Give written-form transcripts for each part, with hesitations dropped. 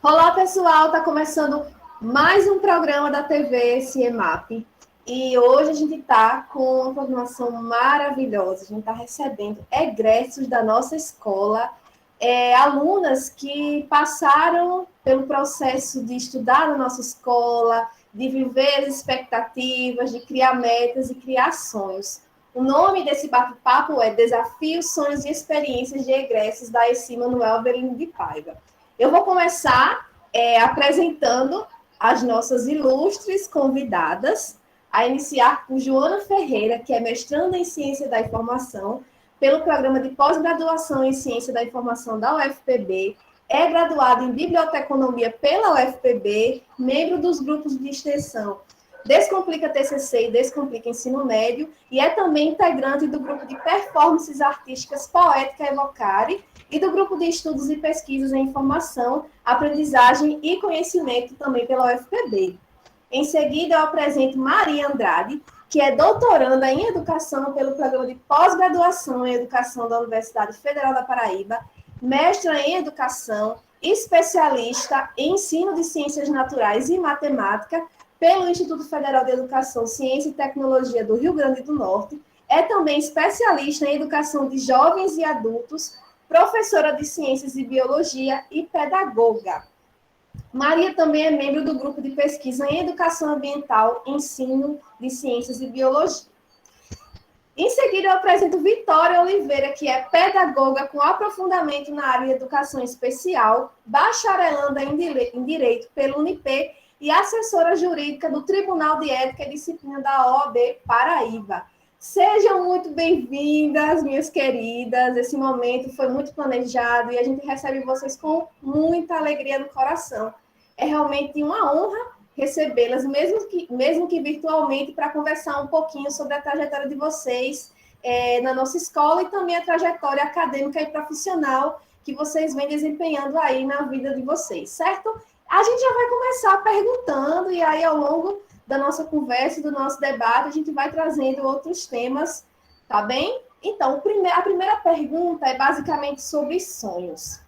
Olá, pessoal! Está começando mais um programa da TV CIEMAP. E hoje a gente está com uma programação maravilhosa. A gente está recebendo egressos da nossa escola, alunas que passaram pelo processo de estudar na nossa escola, de viver as expectativas, de criar metas e criar sonhos. O nome desse bate-papo é Desafios, Sonhos e Experiências de Egressos da ESI Manuel Avelino de Paiva. Eu vou começar apresentando as nossas ilustres convidadas, a iniciar com Joana Ferreira, que é mestranda em Ciência da Informação, pelo programa de pós-graduação em Ciência da Informação da UFPB, é graduada em Biblioteconomia pela UFPB, membro dos grupos de extensão Descomplica TCC e Descomplica Ensino Médio, e é também integrante do grupo de performances artísticas Poética Evocare e do grupo de estudos e pesquisas em informação, aprendizagem e conhecimento também pela UFPB. Em seguida, eu apresento Maria Andrade, que é doutoranda em Educação pelo Programa de Pós-Graduação em Educação da Universidade Federal da Paraíba, mestra em Educação, especialista em Ensino de Ciências Naturais e Matemática pelo Instituto Federal de Educação, Ciência e Tecnologia do Rio Grande do Norte, é também especialista em Educação de Jovens e Adultos, professora de Ciências e Biologia e pedagoga. Maria também é membro do grupo de pesquisa em Educação Ambiental, Ensino de Ciências e Biologia. Em seguida, eu apresento Vitória Oliveira, que é pedagoga com aprofundamento na área de Educação Especial, bacharelanda em Direito pelo Unip e assessora jurídica do Tribunal de Ética e Disciplina da OAB Paraíba. Sejam muito bem-vindas, minhas queridas. Esse momento foi muito planejado e a gente recebe vocês com muita alegria no coração. É realmente uma honra recebê-las, mesmo que virtualmente, para conversar um pouquinho sobre a trajetória de vocês na nossa escola e também a trajetória acadêmica e profissional que vocês vêm desempenhando aí na vida de vocês, certo? A gente já vai começar perguntando e aí ao longo da nossa conversa, do nosso debate, a gente vai trazendo outros temas, tá bem? Então, a primeira pergunta é basicamente sobre sonhos.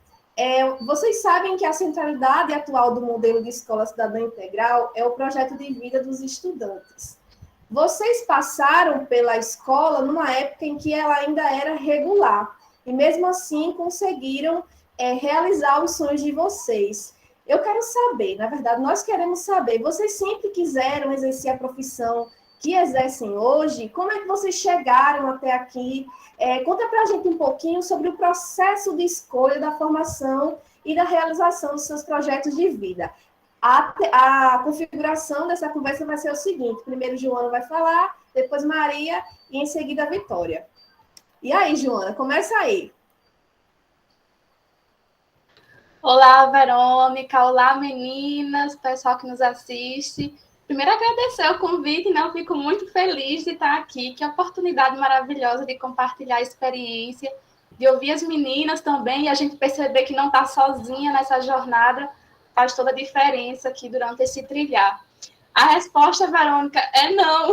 Vocês sabem que a centralidade atual do modelo de escola cidadã integral é o projeto de vida dos estudantes. Vocês passaram pela escola numa época em que ela ainda era regular, e mesmo assim conseguiram realizar os sonhos de vocês. Eu quero saber, na verdade, nós queremos saber, vocês sempre quiseram exercer a profissão que exercem hoje? Como é que vocês chegaram até aqui? Conta para a gente um pouquinho sobre o processo de escolha da formação e da realização dos seus projetos de vida. A configuração dessa conversa vai ser o seguinte: primeiro Joana vai falar, depois Maria e em seguida a Vitória. E aí, Joana, começa aí. Olá, Verônica. Olá, meninas, pessoal que nos assiste. Primeiro, agradecer o convite, né? Eu fico muito feliz de estar aqui. Que oportunidade maravilhosa de compartilhar a experiência, de ouvir as meninas também e a gente perceber que não está sozinha nessa jornada faz toda a diferença aqui durante esse trilhar. A resposta, Verônica, é não.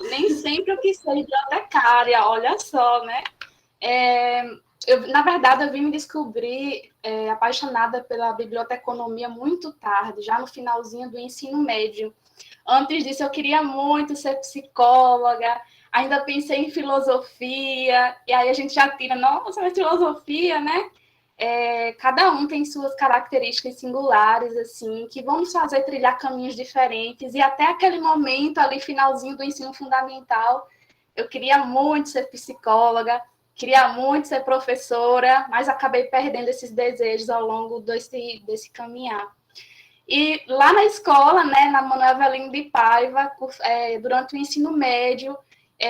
Nem sempre eu quis ser bibliotecária, olha só, né? Na verdade, eu vim me descobrir apaixonada pela biblioteconomia muito tarde, já no finalzinho do ensino médio. Antes disso, eu queria muito ser psicóloga, ainda pensei em filosofia, e aí a gente já tira, nossa, mas filosofia, né? Cada um tem suas características singulares, assim, que vão nos fazer trilhar caminhos diferentes, e até aquele momento ali, finalzinho do ensino fundamental, eu queria muito ser psicóloga, queria muito ser professora, mas acabei perdendo esses desejos ao longo desse caminhar. E lá na escola, né, na Manuel Avelino de Paiva, durante o ensino médio,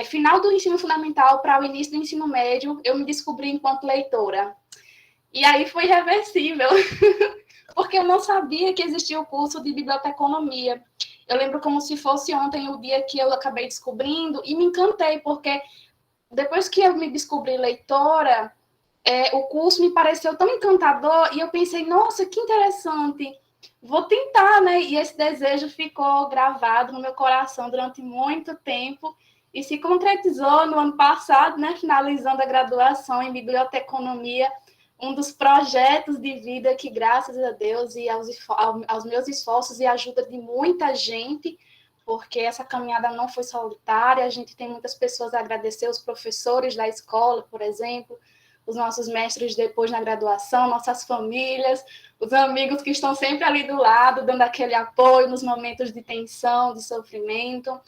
final do ensino fundamental para o início do ensino médio, eu me descobri enquanto leitora. E aí foi irreversível, porque eu não sabia que existia o curso de biblioteconomia. Eu lembro como se fosse ontem o dia que eu acabei descobrindo e me encantei, porque depois que eu me descobri leitora, o curso me pareceu tão encantador e eu pensei, nossa, que interessante, vou tentar, né? E esse desejo ficou gravado no meu coração durante muito tempo e se concretizou no ano passado, né? Finalizando a graduação em biblioteconomia, um dos projetos de vida que, graças a Deus e aos meus esforços e a ajuda de muita gente, porque essa caminhada não foi solitária, a gente tem muitas pessoas a agradecer, os professores da escola, por exemplo, os nossos mestres depois na graduação, nossas famílias, os amigos que estão sempre ali do lado, dando aquele apoio nos momentos de tensão, de sofrimento,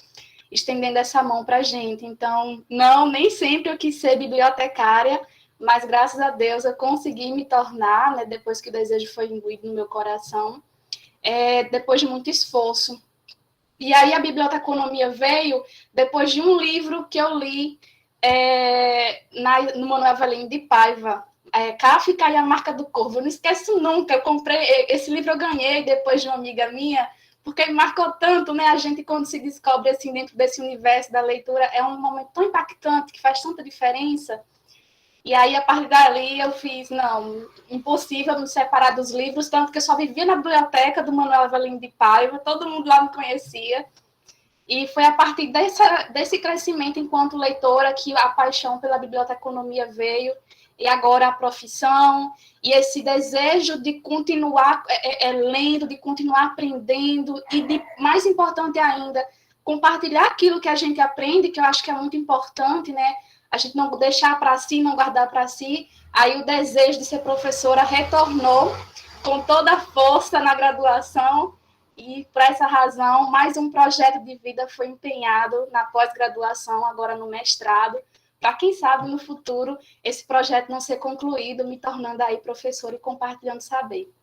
estendendo essa mão para a gente. Então, não, nem sempre eu quis ser bibliotecária, mas graças a Deus eu consegui me tornar, né, depois que o desejo foi imbuído no meu coração, depois de muito esforço. E aí a biblioteconomia veio depois de um livro que eu li no Manuel Avelino de Paiva, Kafka e a Marca do Corvo. Eu não esqueço nunca, eu comprei, esse livro eu ganhei depois de uma amiga minha, porque me marcou tanto, né? A gente, quando se descobre assim, dentro desse universo da leitura, é um momento tão impactante, que faz tanta diferença. E aí, a partir dali, eu fiz, não, impossível me separar dos livros, tanto que eu só vivia na biblioteca do Manuel Avelino de Paiva, todo mundo lá me conhecia. E foi a partir desse crescimento enquanto leitora que a paixão pela biblioteconomia veio, e agora a profissão, e esse desejo de continuar lendo, de continuar aprendendo, e de, mais importante ainda, compartilhar aquilo que a gente aprende, que eu acho que é muito importante, né? A gente não deixar para si, não guardar para si. Aí o desejo de ser professora retornou com toda a força na graduação, e por essa razão, mais um projeto de vida foi empenhado na pós-graduação, agora no mestrado, para quem sabe no futuro esse projeto não ser concluído, me tornando aí professora e compartilhando saber.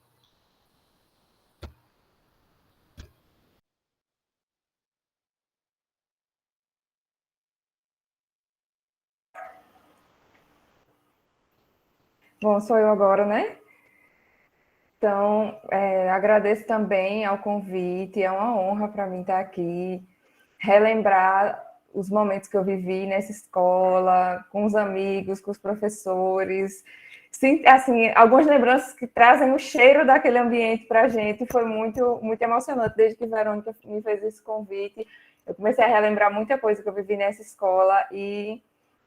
Bom, sou eu agora, né? Então, agradeço também ao convite, é uma honra para mim estar aqui, relembrar os momentos que eu vivi nessa escola, com os amigos, com os professores. Sim, assim, algumas lembranças que trazem o cheiro daquele ambiente para a gente, foi muito, muito emocionante. Desde que a Verônica me fez esse convite, eu comecei a relembrar muita coisa que eu vivi nessa escola e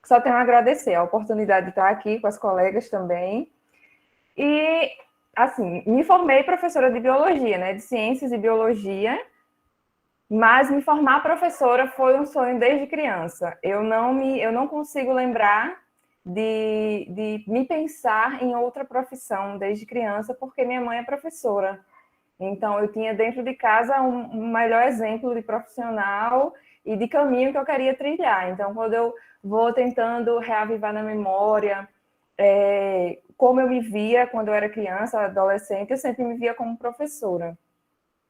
só tenho a agradecer a oportunidade de estar aqui com as colegas também. E, assim, me formei professora de biologia, né, de ciências e biologia, mas me formar professora foi um sonho desde criança. Eu não consigo lembrar de me pensar em outra profissão desde criança, porque minha mãe é professora. Então, eu tinha dentro de casa um melhor exemplo de profissional e de caminho que eu queria trilhar. Então, quando eu vou tentando reavivar na memória como eu me via quando eu era criança, adolescente, eu sempre me via como professora.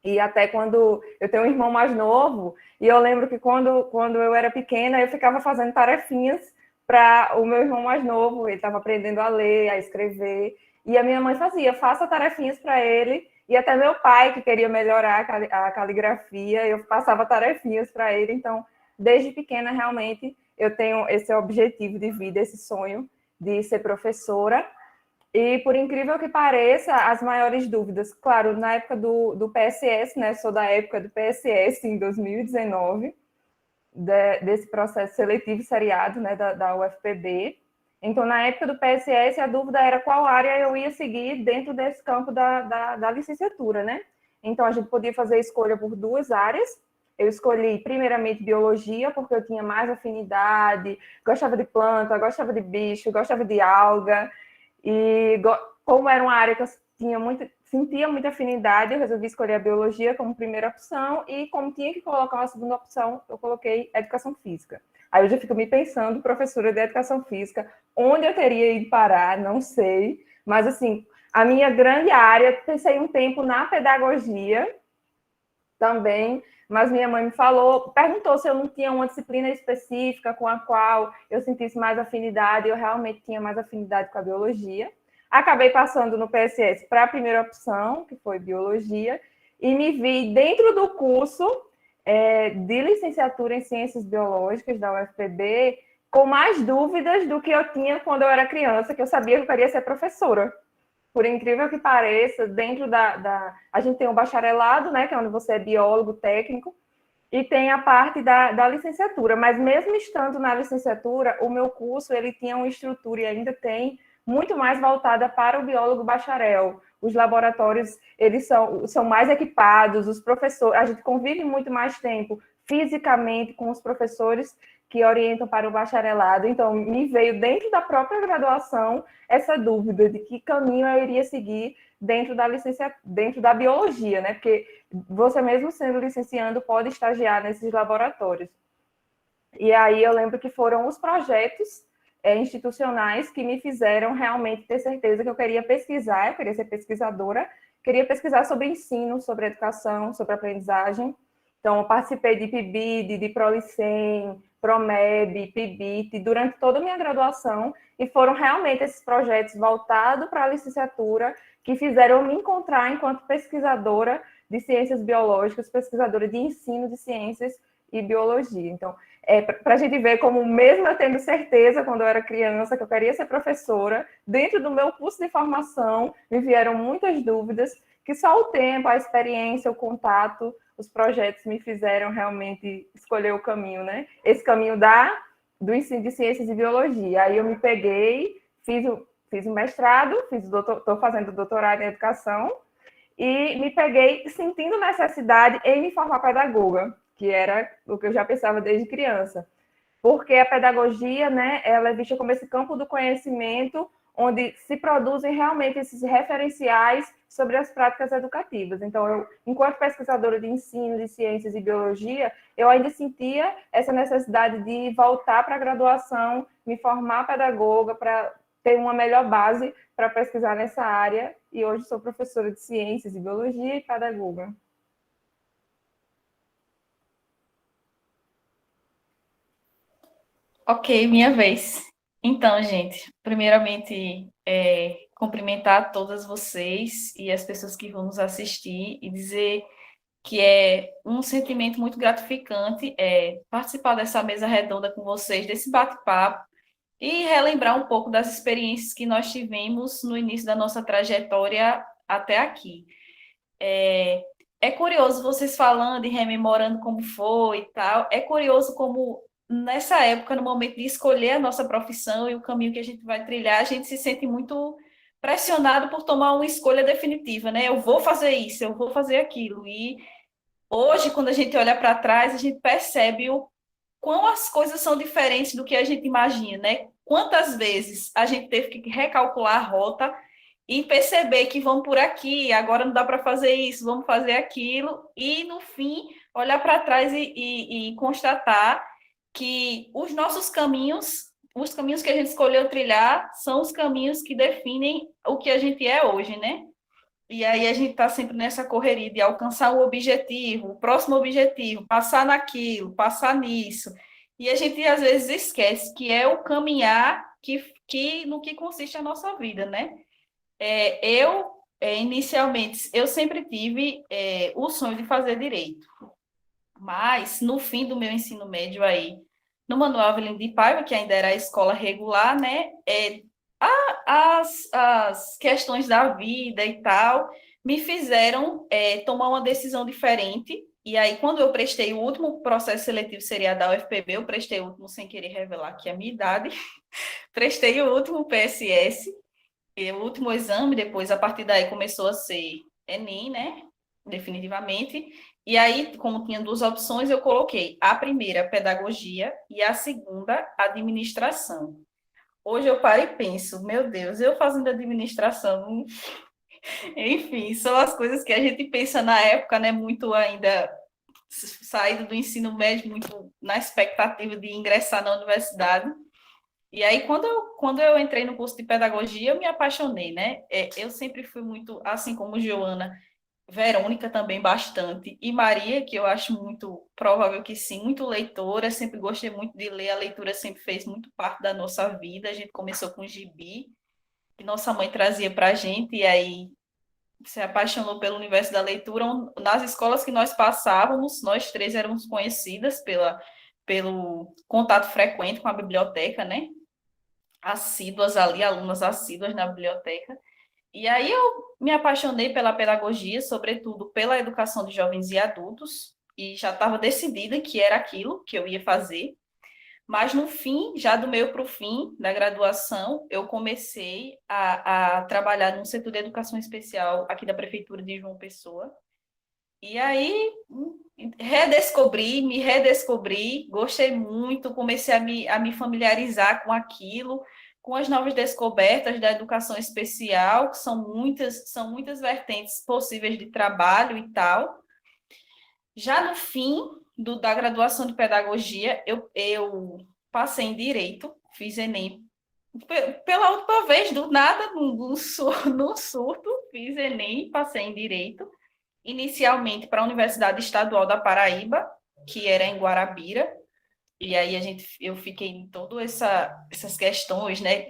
E até quando eu tenho um irmão mais novo, e eu lembro que quando eu era pequena, eu ficava fazendo tarefinhas para o meu irmão mais novo, ele estava aprendendo a ler, a escrever, e a minha mãe faça tarefinhas para ele, e até meu pai, que queria melhorar a caligrafia, eu passava tarefinhas para ele. Então, desde pequena, realmente, eu tenho esse objetivo de vida, esse sonho de ser professora. E, por incrível que pareça, as maiores dúvidas, claro, na época do PSS, né, sou da época do PSS, em 2019, desse processo seletivo seriado, né, da UFPB. Então, na época do PSS, a dúvida era qual área eu ia seguir dentro desse campo da licenciatura, né? Então, a gente podia fazer escolha por duas áreas. Eu escolhi, primeiramente, biologia, porque eu tinha mais afinidade, gostava de planta, gostava de bicho, gostava de alga. E como era uma área que eu sentia muita afinidade, eu resolvi escolher a biologia como primeira opção, e como tinha que colocar uma segunda opção, eu coloquei educação física. Aí eu já fico me pensando, professora de educação física, onde eu teria ido parar, não sei, mas assim, a minha grande área, pensei um tempo na pedagogia também, mas minha mãe me perguntou se eu não tinha uma disciplina específica com a qual eu sentisse mais afinidade. Eu realmente tinha mais afinidade com a biologia. Acabei passando no PSS para a primeira opção, que foi biologia, e me vi dentro do curso de licenciatura em ciências biológicas da UFPB com mais dúvidas do que eu tinha quando eu era criança, que eu sabia que eu queria ser professora. Por incrível que pareça, dentro a gente tem o bacharelado, né, que é onde você é biólogo técnico, e tem a parte da licenciatura. Mas mesmo estando na licenciatura, o meu curso ele tinha uma estrutura, e ainda tem, muito mais voltada para o biólogo bacharel. Os laboratórios, eles são mais equipados, os professores, a gente convive muito mais tempo fisicamente com os professores que orientam para o bacharelado. Então, me veio dentro da própria graduação essa dúvida de que caminho eu iria seguir dentro da biologia, né? Porque você mesmo sendo licenciando pode estagiar nesses laboratórios. E aí eu lembro que foram os projetos institucionais que me fizeram realmente ter certeza que eu queria pesquisar, eu queria ser pesquisadora, queria pesquisar sobre ensino, sobre educação, sobre aprendizagem. Então, eu participei de PIBID, de Prolicem, PROMEB, PIBIT, durante toda a minha graduação, e foram realmente esses projetos voltados para a licenciatura que fizeram me encontrar enquanto pesquisadora de ciências biológicas, pesquisadora de ensino de ciências e biologia. Então, para a gente ver como, mesmo eu tendo certeza, quando eu era criança, que eu queria ser professora, dentro do meu curso de formação, me vieram muitas dúvidas, que só o tempo, a experiência, o contato, os projetos me fizeram realmente escolher o caminho, né? Esse caminho do ensino de ciências e biologia. Aí eu me peguei, fiz o mestrado, estou fazendo doutorado em educação, e me peguei sentindo necessidade em me formar pedagoga, que era o que eu já pensava desde criança. Porque a pedagogia, né, ela é vista como esse campo do conhecimento onde se produzem realmente esses referenciais sobre as práticas educativas. Então, eu, enquanto pesquisadora de ensino, de ciências e biologia, eu ainda sentia essa necessidade de voltar para a graduação, me formar pedagoga para ter uma melhor base para pesquisar nessa área, e hoje sou professora de ciências e biologia e pedagoga. Ok, minha vez. Então, gente, primeiramente, cumprimentar todas vocês e as pessoas que vão nos assistir e dizer que é um sentimento muito gratificante participar dessa mesa redonda com vocês, desse bate-papo, e relembrar um pouco das experiências que nós tivemos no início da nossa trajetória até aqui. É curioso vocês falando e rememorando como foi e tal. É curioso como, nessa época, no momento de escolher a nossa profissão e o caminho que a gente vai trilhar, a gente se sente muito pressionado por tomar uma escolha definitiva, né? Eu vou fazer isso, eu vou fazer aquilo. E hoje, quando a gente olha para trás, a gente percebe o quão as coisas são diferentes do que a gente imagina, né? Quantas vezes a gente teve que recalcular a rota e perceber que vamos por aqui, agora não dá para fazer isso, vamos fazer aquilo, e no fim olhar para trás e constatar que os nossos caminhos, os caminhos que a gente escolheu trilhar, são os caminhos que definem o que a gente é hoje, né? E aí a gente está sempre nessa correria de alcançar o objetivo, o próximo objetivo, passar naquilo, passar nisso. E a gente às vezes esquece que é o caminhar no que consiste a nossa vida, né? Inicialmente, eu sempre tive o sonho de fazer direito, mas no fim do meu ensino médio aí, no Manuel Avelino de Paiva, que ainda era a escola regular, né, as questões da vida e tal me fizeram tomar uma decisão diferente. E aí, quando eu prestei o último processo seletivo, seria da UFPB, eu prestei o último, sem querer revelar aqui a minha idade, prestei o último PSS, o último exame, depois, a partir daí, começou a ser Enem, né? Definitivamente. E aí, como tinha duas opções, eu coloquei a primeira, pedagogia, e a segunda, administração. Hoje eu paro e penso, meu Deus, eu fazendo administração, enfim, são as coisas que a gente pensa na época, né? Muito ainda saído do ensino médio, muito na expectativa de ingressar na universidade. E aí, quando eu entrei no curso de pedagogia, eu me apaixonei, né? Eu sempre fui muito, assim como Joana, Verônica também bastante, e Maria, que eu acho muito provável que sim, muito leitora, sempre gostei muito de ler, a leitura sempre fez muito parte da nossa vida. A gente começou com gibi, que nossa mãe trazia para a gente, e aí se apaixonou pelo universo da leitura. Nas escolas que nós passávamos, nós três éramos conhecidas pelo contato frequente com a biblioteca, né? Assíduas ali, alunas assíduas na biblioteca. E aí eu me apaixonei pela pedagogia, sobretudo pela educação de jovens e adultos, e já estava decidida que era aquilo que eu ia fazer. Mas no fim, já do meio para o fim da graduação, eu comecei a trabalhar no setor de educação especial aqui da Prefeitura de João Pessoa. E aí, me redescobri, gostei muito, comecei a me familiarizar com aquilo, com as novas descobertas da educação especial, que são muitas vertentes possíveis de trabalho e tal. Já no fim da graduação de pedagogia, eu passei em Direito, fiz Enem. Pela última vez, do nada, num surto, fiz Enem, passei em Direito, inicialmente para a Universidade Estadual da Paraíba, que era em Guarabira, e aí eu fiquei em todas essas questões, né?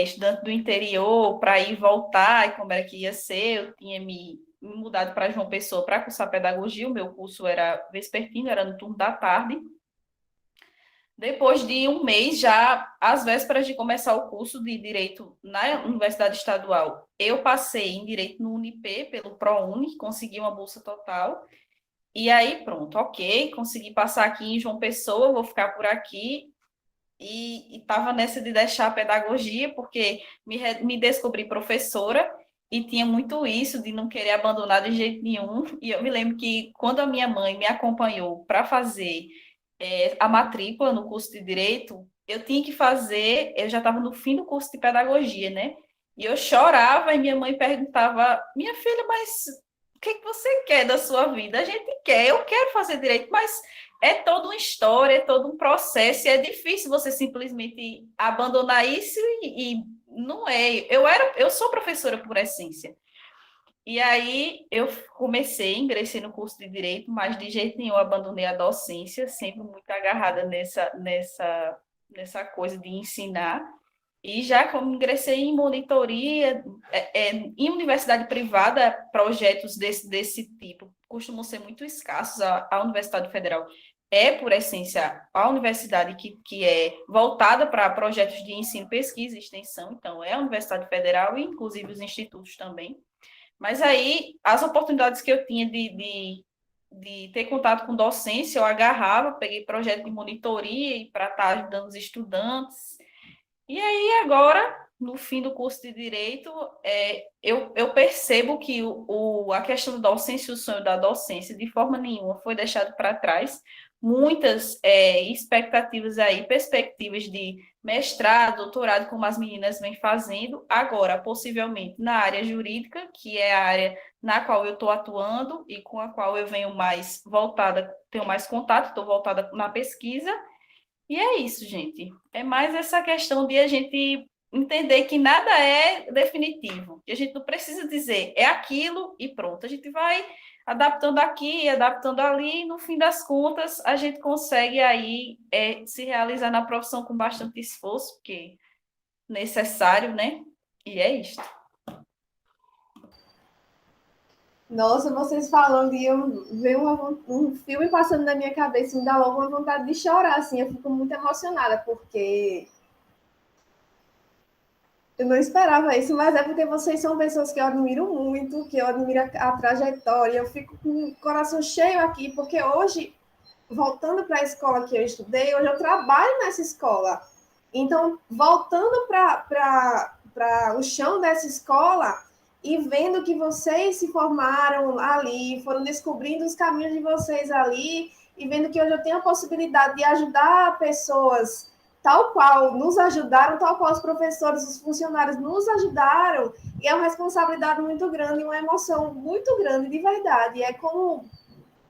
Estudante do interior, para ir e voltar, e como era que ia ser, eu tinha me mudado para João Pessoa para cursar pedagogia, o meu curso era vespertino, era no turno da tarde. Depois de um mês, já às vésperas de começar o curso de Direito na Universidade Estadual, eu passei em Direito no Unip, pelo ProUni, consegui uma bolsa total. E aí, pronto, ok, consegui passar aqui em João Pessoa, vou ficar por aqui. E estava nessa de deixar a pedagogia, porque me descobri professora e tinha muito isso de não querer abandonar de jeito nenhum. E eu me lembro que quando a minha mãe me acompanhou para fazer a matrícula no curso de Direito, eu já estava no fim do curso de pedagogia, né? E eu chorava e minha mãe perguntava, minha filha, mas o que você quer da sua vida? A gente quer, eu quero fazer direito, mas é toda uma história, é todo um processo, e é difícil você simplesmente abandonar isso e não é. Eu sou professora por essência. E aí eu ingressei no curso de Direito, mas de jeito nenhum abandonei a docência, sempre muito agarrada nessa coisa de ensinar. E já como ingressei em monitoria, em universidade privada, projetos desse tipo costumam ser muito escassos. A Universidade Federal é, por essência, a universidade que é voltada para projetos de ensino, pesquisa e extensão. Então, é a Universidade Federal e, inclusive, os institutos também. Mas aí, as oportunidades que eu tinha de ter contato com docência, eu agarrava, peguei projeto de monitoria para estar ajudando os estudantes. E aí, agora, no fim do curso de Direito, eu percebo que a questão da docência, o sonho da docência, de forma nenhuma foi deixado para trás. Muitas expectativas aí, perspectivas de mestrado, doutorado, como as meninas vêm fazendo, agora, possivelmente, na área jurídica, que é a área na qual eu estou atuando e com a qual eu venho mais voltada, tenho mais contato, estou voltada na pesquisa. E é isso, gente. É mais essa questão de a gente entender que nada é definitivo. Que a gente não precisa dizer é aquilo e pronto. A gente vai adaptando aqui, adaptando ali, e no fim das contas, a gente consegue aí se realizar na profissão com bastante esforço, porque é necessário, né? E é isto. Nossa, vocês falando e eu ver um filme passando na minha cabeça, me dá logo uma vontade de chorar, assim, eu fico muito emocionada, porque eu não esperava isso, mas é porque vocês são pessoas que eu admiro muito, que eu admiro a trajetória, eu fico com o coração cheio aqui, porque hoje, voltando para a escola que eu estudei, hoje eu trabalho nessa escola. Então, voltando para o chão dessa escola e vendo que vocês se formaram ali, foram descobrindo os caminhos de vocês ali, e vendo que hoje eu tenho a possibilidade de ajudar pessoas tal qual nos ajudaram, tal qual os professores, os funcionários nos ajudaram, e é uma responsabilidade muito grande, uma emoção muito grande, de verdade. É como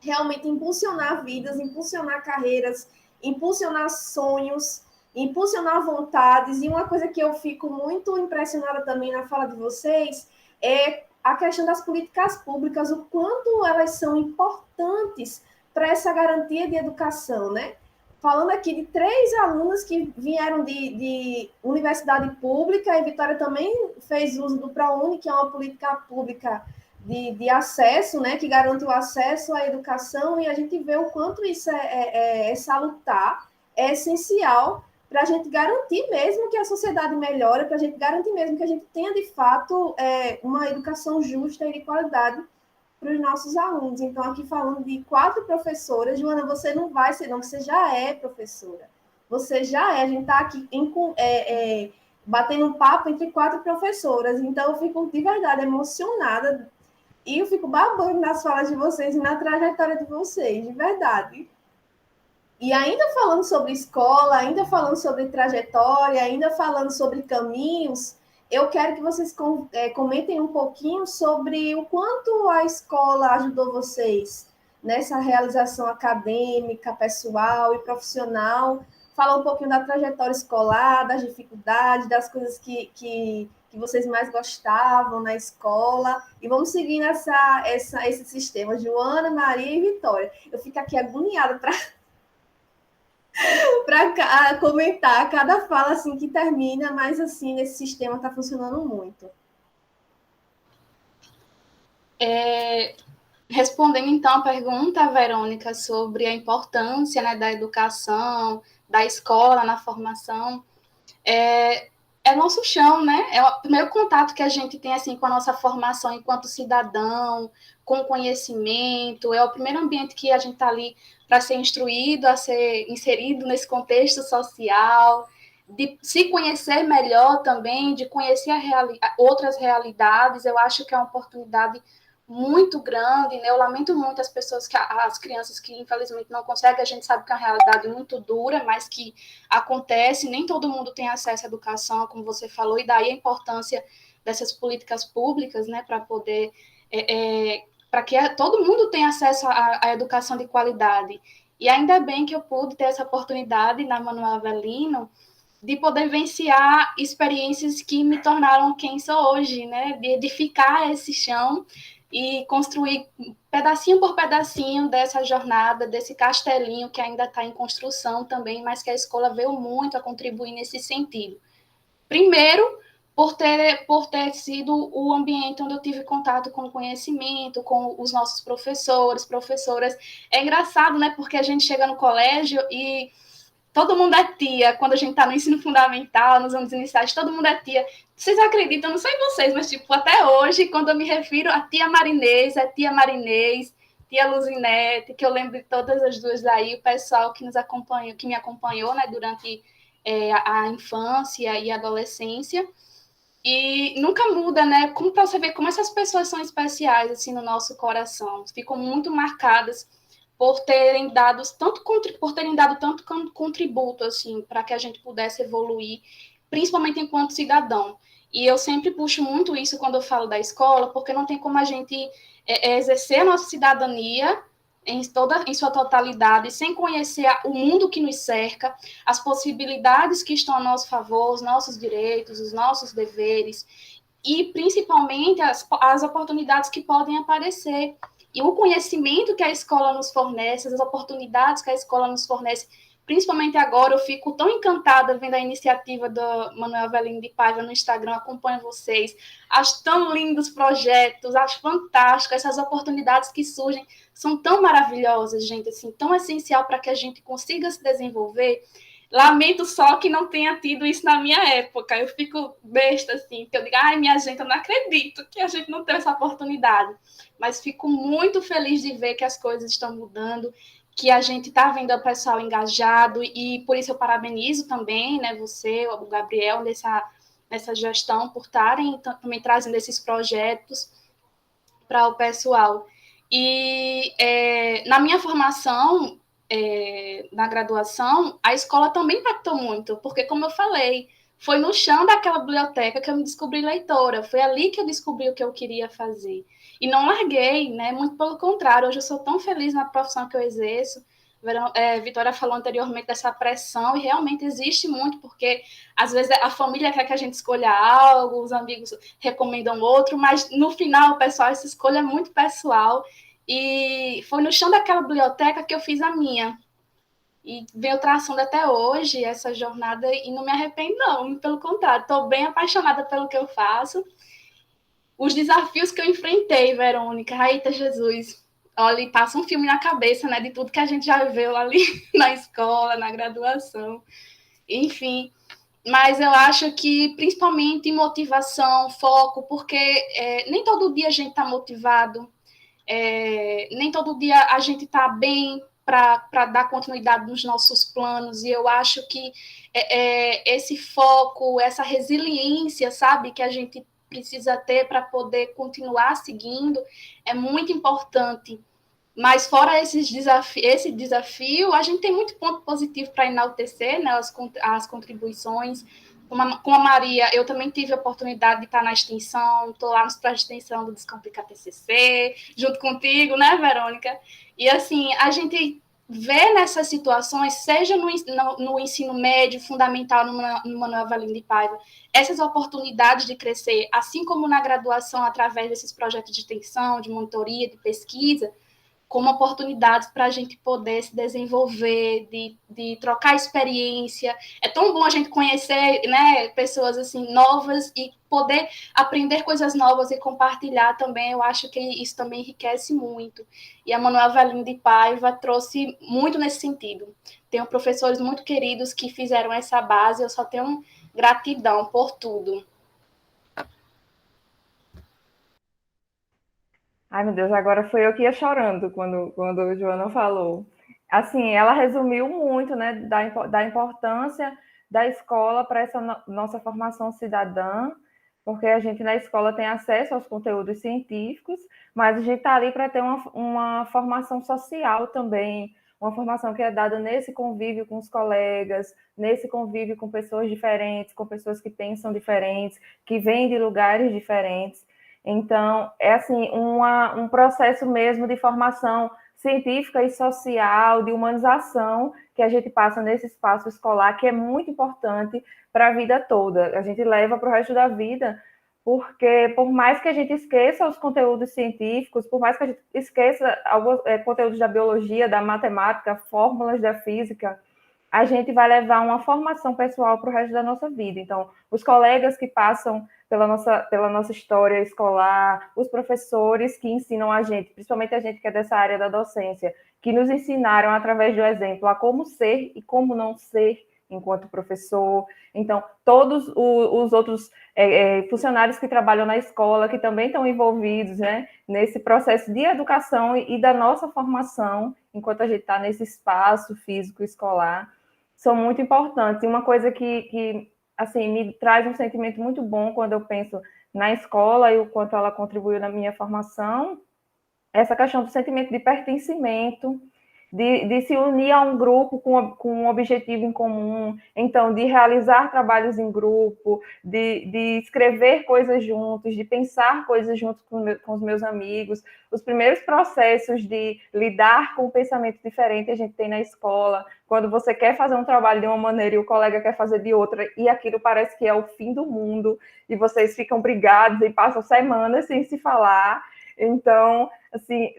realmente impulsionar vidas, impulsionar carreiras, impulsionar sonhos, impulsionar vontades. E uma coisa que eu fico muito impressionada também na fala de vocês é a questão das políticas públicas, o quanto elas são importantes para essa garantia de educação, né? Falando aqui de 3 alunos que vieram de universidade pública, e Vitória também fez uso do ProUni, que é uma política pública de acesso, né, que garante o acesso à educação, e a gente vê o quanto isso é salutar, é essencial para a gente garantir mesmo que a sociedade melhore, para a gente garantir mesmo que a gente tenha, de fato, uma educação justa e de qualidade para os nossos alunos. Então, aqui falando de 4 professoras, Joana, você não vai ser, não, você já é professora. você já é. A gente está aqui batendo um papo entre 4 professoras, então eu fico de verdade emocionada e eu fico babando nas falas de vocês e na trajetória de vocês, de verdade. E ainda falando sobre escola, ainda falando sobre trajetória, ainda falando sobre caminhos, eu quero que vocês comentem um pouquinho sobre o quanto a escola ajudou vocês nessa realização acadêmica, pessoal e profissional. Falar um pouquinho da trajetória escolar, das dificuldades, das coisas que vocês mais gostavam na escola. E vamos seguindo esse sistema, Joana, Maria e Vitória. Eu fico aqui agoniada para comentar cada fala assim que termina, mas assim, nesse sistema está funcionando muito. Respondendo então a pergunta, Verônica, sobre a importância, né, da educação, da escola na formação, é nosso chão, né? É o primeiro contato que a gente tem assim com a nossa formação enquanto cidadão, com conhecimento, é o primeiro ambiente que a gente está ali para ser instruído, a ser inserido nesse contexto social, de se conhecer melhor também, de conhecer outras realidades. Eu acho que é uma oportunidade muito grande, né? Eu lamento muito as crianças que infelizmente não conseguem. A gente sabe que é uma realidade muito dura, mas que acontece. Nem todo mundo tem acesso à educação, como você falou, e daí a importância dessas políticas públicas, né, para poder para que todo mundo tenha acesso à educação de qualidade. E ainda bem que eu pude ter essa oportunidade na Manuel Avelino de poder vivenciar experiências que me tornaram quem sou hoje, né? De edificar esse chão e construir pedacinho por pedacinho dessa jornada, desse castelinho que ainda está em construção também, mas que a escola veio muito a contribuir nesse sentido. Primeiro, por ter sido o ambiente onde eu tive contato com o conhecimento, com os nossos professores, professoras. É engraçado, né? Porque a gente chega no colégio e todo mundo é tia. Quando a gente está no ensino fundamental, nos anos iniciais, todo mundo é tia. Vocês acreditam? Não sei vocês, mas tipo, até hoje, quando eu me refiro a tia Marinês, é tia Marinês, tia Luzinete, que eu lembro de todas as duas daí, o pessoal que nos acompanhou, que me acompanhou, né, durante a infância e a adolescência. E nunca muda, né? Como para você ver como essas pessoas são especiais assim no nosso coração, ficam muito marcadas por terem dado tanto contributo assim para que a gente pudesse evoluir, principalmente enquanto cidadão. E eu sempre puxo muito isso quando eu falo da escola, porque não tem como a gente exercer a nossa cidadania em sua totalidade, sem conhecer o mundo que nos cerca, as possibilidades que estão a nosso favor, os nossos direitos, os nossos deveres, e principalmente as oportunidades que podem aparecer. E o conhecimento que a escola nos fornece, as oportunidades que a escola nos fornece, principalmente agora, eu fico tão encantada vendo a iniciativa do Manuel Avelino de Paiva no Instagram, acompanho vocês, acho tão lindos projetos, acho fantástico, essas oportunidades que surgem são tão maravilhosas, gente, assim, tão essencial para que a gente consiga se desenvolver. Lamento só que não tenha tido isso na minha época. Eu fico besta, assim, que eu digo, ai, minha gente, eu não acredito que a gente não teve essa oportunidade. Mas fico muito feliz de ver que as coisas estão mudando, que a gente está vendo o pessoal engajado, e por isso eu parabenizo também, né, você, o Gabriel, nessa gestão, por estarem também trazendo esses projetos para o pessoal. E na minha formação, na graduação, a escola também impactou muito, porque, como eu falei, foi no chão daquela biblioteca que eu me descobri leitora, foi ali que eu descobri o que eu queria fazer. E não larguei, né? Muito pelo contrário, hoje eu sou tão feliz na profissão que eu exerço. Vitória falou anteriormente dessa pressão, e realmente existe muito, porque às vezes a família quer que a gente escolha algo, os amigos recomendam outro, mas no final, pessoal, essa escolha é muito pessoal. E foi no chão daquela biblioteca que eu fiz a minha. E venho traçando até hoje essa jornada e não me arrependo, não. Pelo contrário, estou bem apaixonada pelo que eu faço. Os desafios que eu enfrentei, Verônica, eita Jesus, olha, passa um filme na cabeça, né, de tudo que a gente já viveu ali na escola, na graduação, enfim. Mas eu acho que, principalmente, motivação, foco, porque nem todo dia a gente está motivado, nem todo dia a gente está bem para dar continuidade nos nossos planos, e eu acho que esse foco, essa resiliência, sabe, que a gente precisa ter para poder continuar seguindo, é muito importante. Mas fora esse desafio, a gente tem muito ponto positivo para enaltecer, né, as contribuições. Com a Maria, eu também tive a oportunidade de estar na extensão, estou lá nos projetos de extensão do Descomplica TCC, junto contigo, né, Verônica? E, assim, a gente vê nessas situações, seja no ensino médio, fundamental, no Manuel Avelino de Paiva, essas oportunidades de crescer, assim como na graduação, através desses projetos de extensão, de monitoria, de pesquisa, como oportunidades para a gente poder se desenvolver, de trocar experiência. É tão bom a gente conhecer, né, pessoas assim novas e poder aprender coisas novas e compartilhar também. Eu acho que isso também enriquece muito. E a Manuel Avelino de Paiva trouxe muito nesse sentido. Tenho professores muito queridos que fizeram essa base, eu só tenho gratidão por tudo. Ai, meu Deus, agora foi eu que ia chorando quando a Joana falou. Assim, ela resumiu muito, né, da importância da escola para essa nossa formação cidadã, porque a gente na escola tem acesso aos conteúdos científicos, mas a gente está ali para ter uma formação social também, uma formação que é dada nesse convívio com os colegas, nesse convívio com pessoas diferentes, com pessoas que pensam diferentes, que vêm de lugares diferentes. Então, é assim, um processo mesmo de formação científica e social, de humanização, que a gente passa nesse espaço escolar, que é muito importante para a vida toda. A gente leva para o resto da vida, porque por mais que a gente esqueça os conteúdos científicos, por mais que a gente esqueça alguns conteúdos da biologia, da matemática, fórmulas da física, a gente vai levar uma formação pessoal para o resto da nossa vida. Então, os colegas que passam pela nossa história escolar, os professores que ensinam a gente, principalmente a gente que é dessa área da docência, que nos ensinaram através do exemplo a como ser e como não ser enquanto professor. Então, todos os outros funcionários que trabalham na escola, que também estão envolvidos, né, nesse processo de educação e da nossa formação, enquanto a gente está nesse espaço físico escolar, são muito importantes. E uma coisa que assim, me traz um sentimento muito bom quando eu penso na escola e o quanto ela contribuiu na minha formação, essa questão do sentimento de pertencimento, de se unir a um grupo com um objetivo em comum, então, de realizar trabalhos em grupo, de escrever coisas juntos, de pensar coisas juntos com os meus amigos. Os primeiros processos de lidar com o pensamento diferente a gente tem na escola, quando você quer fazer um trabalho de uma maneira e o colega quer fazer de outra, e aquilo parece que é o fim do mundo, e vocês ficam brigados e passam semanas sem se falar. Então, assim,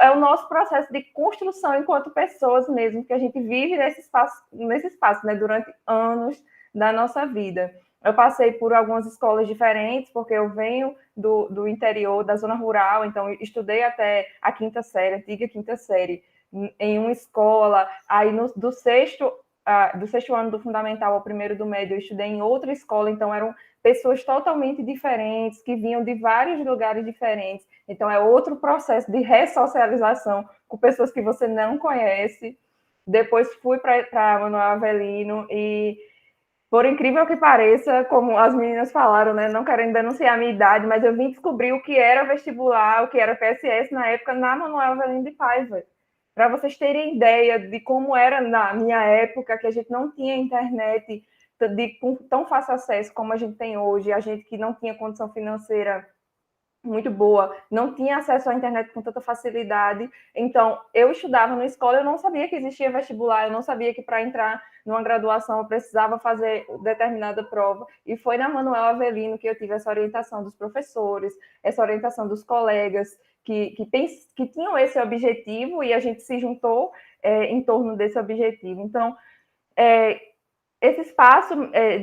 é o nosso processo de construção enquanto pessoas mesmo, que a gente vive nesse espaço, né, durante anos da nossa vida. Eu passei por algumas escolas diferentes, porque eu venho do interior, da zona rural, então estudei até a quinta série, antiga quinta série, em uma escola, aí do sexto ano do fundamental ao primeiro do médio, eu estudei em outra escola, então eram pessoas totalmente diferentes, que vinham de vários lugares diferentes. Então, é outro processo de ressocialização com pessoas que você não conhece. Depois fui para Manuel Avelino e, por incrível que pareça, como as meninas falaram, né, não querendo denunciar a minha idade, mas eu vim descobrir o que era vestibular, o que era PSS na época, na Manuel Avelino de Paiva. Para vocês terem ideia de como era na minha época, que a gente não tinha internet com tão fácil acesso como a gente tem hoje, a gente que não tinha condição financeira muito boa, não tinha acesso à internet com tanta facilidade. Então, eu estudava na escola, eu não sabia que existia vestibular, eu não sabia que para entrar numa graduação eu precisava fazer determinada prova. E foi na Manuel Avelino que eu tive essa orientação dos professores, essa orientação dos colegas que tinham esse objetivo e a gente se juntou em torno desse objetivo. Então, esse espaço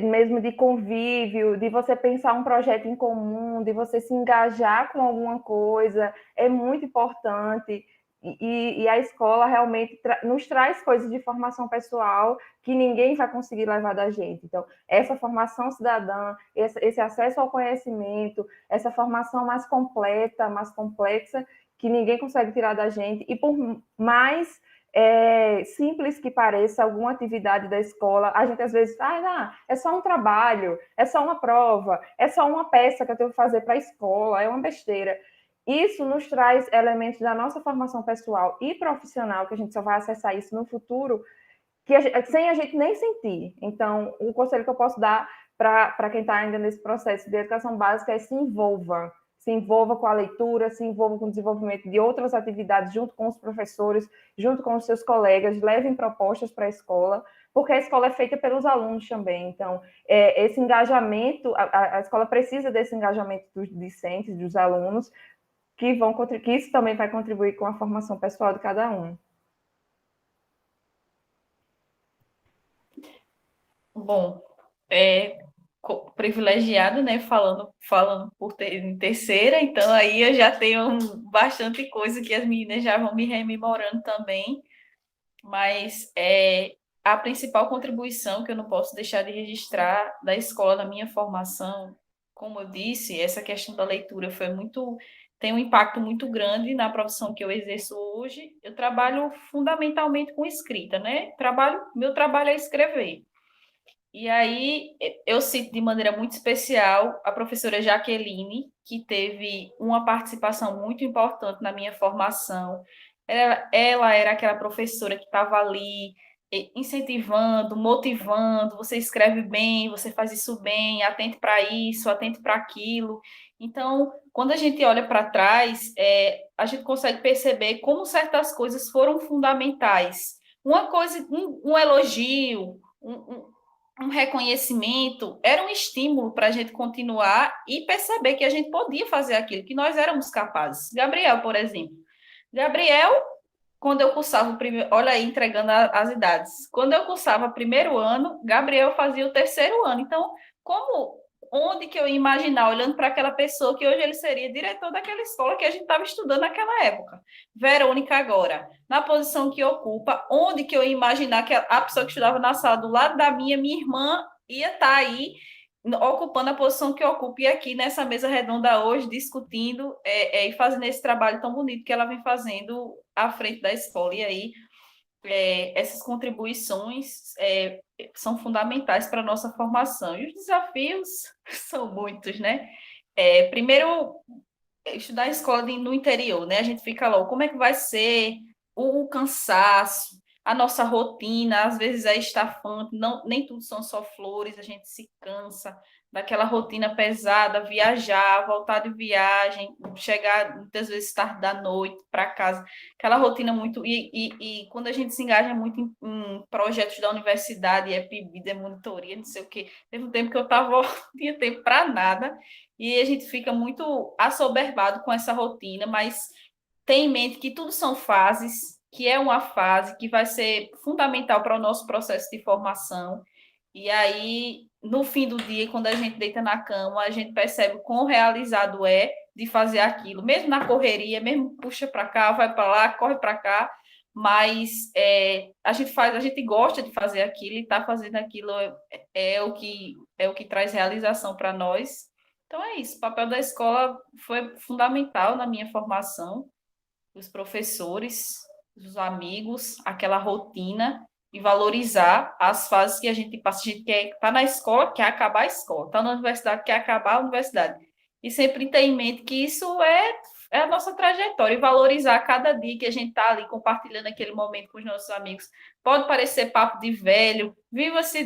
mesmo de convívio, de você pensar um projeto em comum, de você se engajar com alguma coisa, é muito importante. E a escola realmente nos traz coisas de formação pessoal que ninguém vai conseguir levar da gente. Então, essa formação cidadã, esse acesso ao conhecimento, essa formação mais completa, mais complexa, que ninguém consegue tirar da gente. E por mais simples que pareça alguma atividade da escola, a gente às vezes, não, é só um trabalho, é só uma prova, é só uma peça que eu tenho que fazer para a escola, é uma besteira. Isso nos traz elementos da nossa formação pessoal e profissional, que a gente só vai acessar isso no futuro, sem a gente nem sentir. Então, um conselho que eu posso dar para quem está ainda nesse processo de educação básica é se envolva com a leitura, se envolva com o desenvolvimento de outras atividades junto com os professores, junto com os seus colegas, levem propostas para a escola, porque a escola é feita pelos alunos também. Então, esse engajamento, a escola precisa desse engajamento dos discentes, dos alunos, que isso também vai contribuir com a formação pessoal de cada um. Bom, privilegiada, né, falando em terceira, então aí eu já tenho bastante coisa que as meninas já vão me rememorando também, mas a principal contribuição que eu não posso deixar de registrar da escola na minha formação, como eu disse, essa questão da leitura tem um impacto muito grande na profissão que eu exerço hoje. Eu trabalho fundamentalmente com escrita, né? Meu trabalho é escrever. E aí eu cito de maneira muito especial a professora Jaqueline, que teve uma participação muito importante na minha formação. Ela era aquela professora que estava ali incentivando, motivando, você escreve bem, você faz isso bem, atente para isso, atente para aquilo. Então, quando a gente olha para trás, a gente consegue perceber como certas coisas foram fundamentais. Uma coisa, um elogio, um reconhecimento, era um estímulo para a gente continuar e perceber que a gente podia fazer aquilo, que nós éramos capazes. Gabriel, por exemplo. Gabriel, quando eu cursava o primeiro... Olha aí, entregando as idades. Quando eu cursava o primeiro ano, Gabriel fazia o terceiro ano. Então, onde que eu ia imaginar, olhando para aquela pessoa, que hoje ele seria diretor daquela escola que a gente estava estudando naquela época? Verônica agora, na posição que ocupa, onde que eu ia imaginar que a pessoa que estudava na sala do lado da minha irmã, ia estar aí ocupando a posição que ocupa, e aqui nessa mesa redonda hoje, discutindo e fazendo esse trabalho tão bonito que ela vem fazendo à frente da escola. E aí, essas contribuições são fundamentais para a nossa formação. E os desafios são muitos, né? Primeiro, estudar em escola no interior, né? A gente fica lá, como é que vai ser o cansaço, a nossa rotina, às vezes é estafante, nem tudo são só flores, a gente se cansa daquela rotina pesada, viajar, voltar de viagem, chegar muitas vezes tarde da noite para casa, aquela rotina muito... E quando a gente se engaja muito em projetos da universidade, PIBID, monitoria, não sei o quê, teve um tempo que eu não tinha tempo para nada, e a gente fica muito assoberbado com essa rotina, mas tem em mente que tudo são fases, que é uma fase que vai ser fundamental para o nosso processo de formação. E aí, no fim do dia, quando a gente deita na cama, a gente percebe o quão realizado é de fazer aquilo, mesmo na correria, mesmo puxa para cá, vai para lá, corre para cá, mas a gente gosta de fazer aquilo, e estar fazendo aquilo é o que traz realização para nós. Então é isso, o papel da escola foi fundamental na minha formação, os professores, os amigos, aquela rotina, e valorizar as fases que a gente passa. A gente quer estar na escola, quer acabar a escola, está na universidade, quer acabar a universidade. E sempre ter em mente que isso é a nossa trajetória, e valorizar cada dia que a gente está ali compartilhando aquele momento com os nossos amigos. Pode parecer papo de velho, viva esse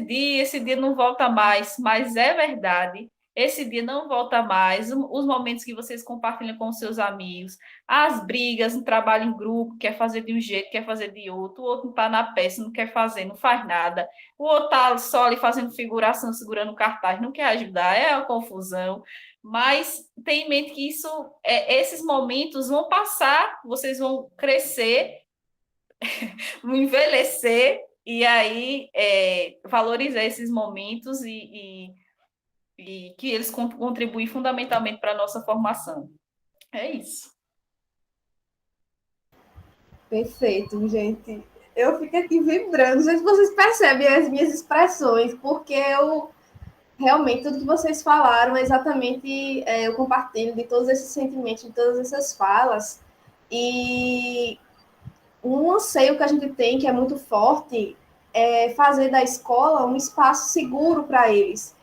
dia não volta mais, mas é verdade. Esse dia não volta mais, os momentos que vocês compartilham com os seus amigos, as brigas no trabalho em grupo, quer fazer de um jeito, quer fazer de outro, o outro não está na peça, não quer fazer, não faz nada, o outro está só ali fazendo figuração, segurando cartaz, não quer ajudar, é uma confusão. Mas tem em mente que esses momentos vão passar, vocês vão crescer, vão envelhecer, e aí valorizar esses momentos e que eles contribuem fundamentalmente para a nossa formação. É isso. Perfeito, gente. Eu fico aqui vibrando. Não sei se vocês percebem as minhas expressões, porque realmente, tudo que vocês falaram, exatamente, eu compartilho de todos esses sentimentos, de todas essas falas. E um anseio que a gente tem, que é muito forte, é fazer da escola um espaço seguro para eles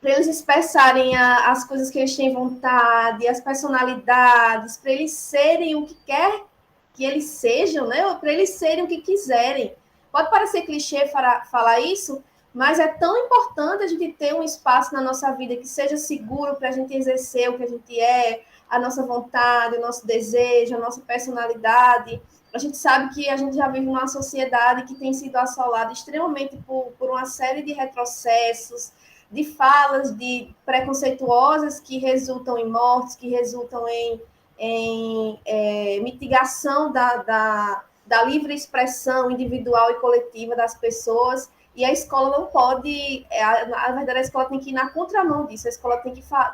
expressarem as coisas que eles têm vontade, as personalidades, para eles serem o que quer que eles sejam, né? Para eles serem o que quiserem. Pode parecer clichê falar isso, mas é tão importante a gente ter um espaço na nossa vida que seja seguro para a gente exercer o que a gente é, a nossa vontade, o nosso desejo, a nossa personalidade. A gente sabe que a gente já vive numa sociedade que tem sido assolada extremamente por uma série de retrocessos, de falas de preconceituosas que resultam em mortes, que resultam em mitigação da livre expressão individual e coletiva das pessoas, e a escola não pode, na verdade, a escola tem que ir na contramão disso, a escola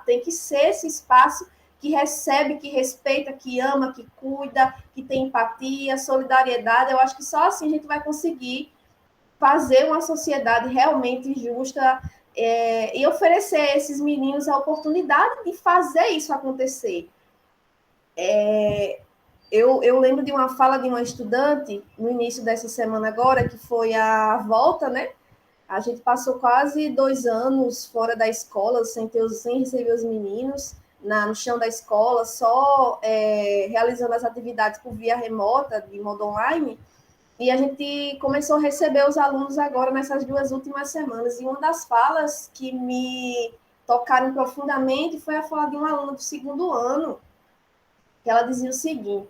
tem que ser esse espaço que recebe, que respeita, que ama, que cuida, que tem empatia, solidariedade. Eu acho que só assim a gente vai conseguir fazer uma sociedade realmente justa e oferecer a esses meninos a oportunidade de fazer isso acontecer. Eu lembro de uma fala de uma estudante no início dessa semana agora, que foi a volta, né? A gente passou quase 2 anos fora da escola, sem receber os meninos no chão da escola, só realizando as atividades por via remota, de modo online. E a gente começou a receber os alunos agora nessas 2 últimas semanas. E uma das falas que me tocaram profundamente foi a fala de uma aluna do 2º ano, que ela dizia o seguinte,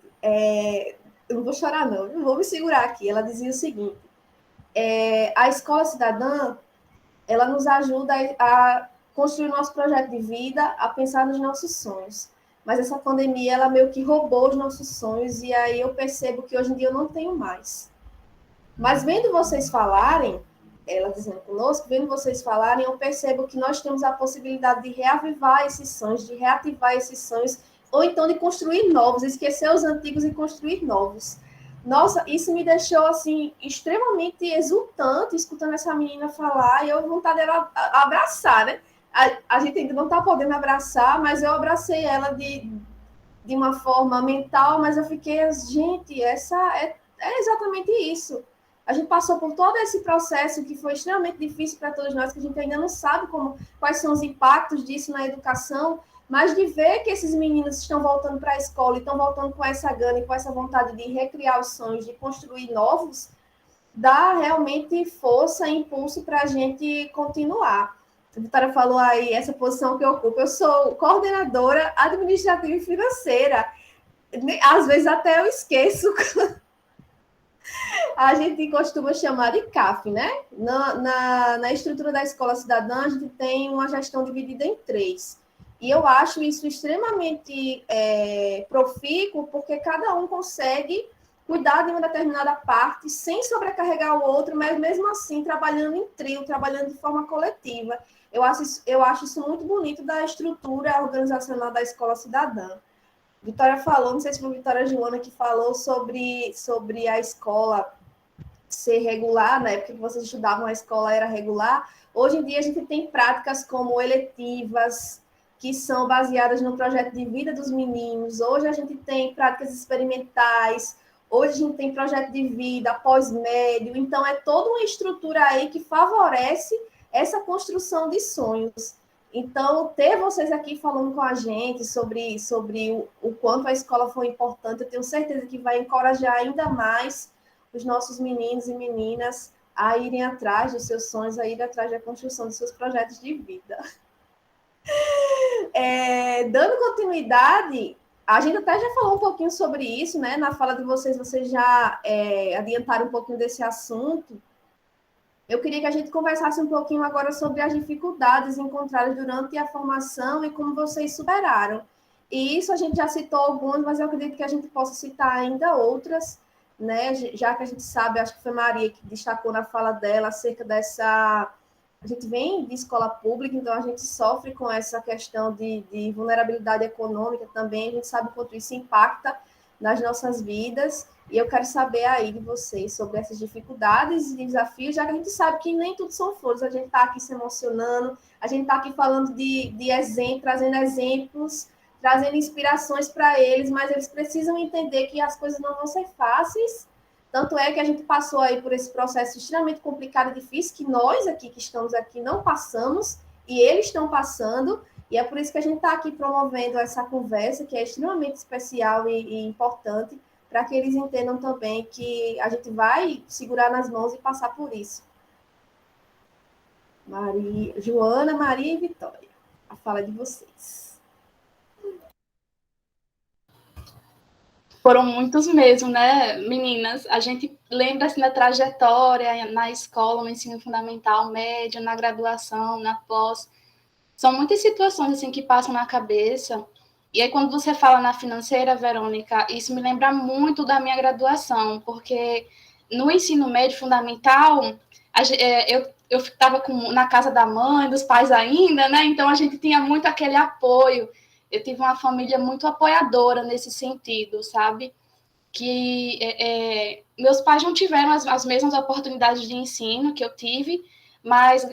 eu não vou chorar não vou me segurar aqui, ela dizia o seguinte, a escola cidadã, ela nos ajuda a construir o nosso projeto de vida, a pensar nos nossos sonhos. Mas essa pandemia, ela meio que roubou os nossos sonhos, e aí eu percebo que hoje em dia eu não tenho mais. Mas vendo vocês falarem, ela dizendo conosco, vendo vocês falarem, eu percebo que nós temos a possibilidade de reavivar esses sonhos, de reativar esses sonhos, ou então de construir novos, esquecer os antigos e construir novos. Nossa, isso me deixou, assim, extremamente exultante, escutando essa menina falar, e eu vontade dela abraçar, né? A gente ainda não está podendo abraçar, mas eu abracei ela de uma forma mental, mas eu fiquei, gente, é exatamente isso. A gente passou por todo esse processo que foi extremamente difícil para todos nós, que a gente ainda não sabe quais são os impactos disso na educação, mas de ver que esses meninos estão voltando para a escola e estão voltando com essa gana e com essa vontade de recriar os sonhos, de construir novos, dá realmente força e impulso para a gente continuar. A Vitória falou aí essa posição que eu ocupo. Eu sou coordenadora administrativa e financeira. Às vezes até eu esqueço. A gente costuma chamar de CAF, né? Na estrutura da Escola Cidadã, a gente tem uma gestão dividida em 3. E eu acho isso extremamente profícuo, porque cada um consegue cuidar de uma determinada parte sem sobrecarregar o outro, mas mesmo assim trabalhando em trio, trabalhando de forma coletiva. Eu acho isso muito bonito da estrutura organizacional da Escola Cidadã. Vitória falou, não sei se foi a Vitória Joana que falou sobre a escola ser regular, na época que vocês estudavam a escola era regular. Hoje em dia a gente tem práticas como eletivas, que são baseadas no projeto de vida dos meninos. Hoje a gente tem práticas experimentais, hoje a gente tem projeto de vida, pós-médio. Então é toda uma estrutura aí que favorece essa construção de sonhos. Então, ter vocês aqui falando com a gente sobre o quanto a escola foi importante, eu tenho certeza que vai encorajar ainda mais os nossos meninos e meninas a irem atrás dos seus sonhos, a irem atrás da construção dos seus projetos de vida. Dando continuidade, a gente até já falou um pouquinho sobre isso, né? Na fala de vocês já adiantaram um pouquinho desse assunto. Eu queria que a gente conversasse um pouquinho agora sobre as dificuldades encontradas durante a formação e como vocês superaram. E isso a gente já citou algumas, mas eu acredito que a gente possa citar ainda outras, né? Já que a gente sabe, acho que foi Maria que destacou na fala dela acerca dessa... A gente vem de escola pública, então a gente sofre com essa questão de vulnerabilidade econômica também, a gente sabe quanto isso impacta nas nossas vidas, e eu quero saber aí de vocês sobre essas dificuldades e desafios, já que a gente sabe que nem tudo são flores, a gente está aqui se emocionando, a gente está aqui falando de exemplo, trazendo exemplos, trazendo inspirações para eles, mas eles precisam entender que as coisas não vão ser fáceis. Tanto é que a gente passou aí por esse processo extremamente complicado e difícil, que nós aqui que estamos aqui não passamos, e eles estão passando, e é por isso que a gente está aqui promovendo essa conversa, que é extremamente especial e importante, para que eles entendam também que a gente vai segurar nas mãos e passar por isso. Joana, Maria e Vitória, a fala de vocês. Foram muitos mesmo, né, meninas? A gente lembra assim, da trajetória na escola, no ensino fundamental, médio, na graduação, na pós. São muitas situações assim que passam na cabeça. E aí, quando você fala na financeira, Verônica, isso me lembra muito da minha graduação, porque no ensino médio fundamental, eu estava na casa da mãe, dos pais ainda, né? Então a gente tinha muito aquele apoio. Eu tive uma família muito apoiadora nesse sentido, sabe? Que meus pais não tiveram as mesmas oportunidades de ensino que eu tive, mas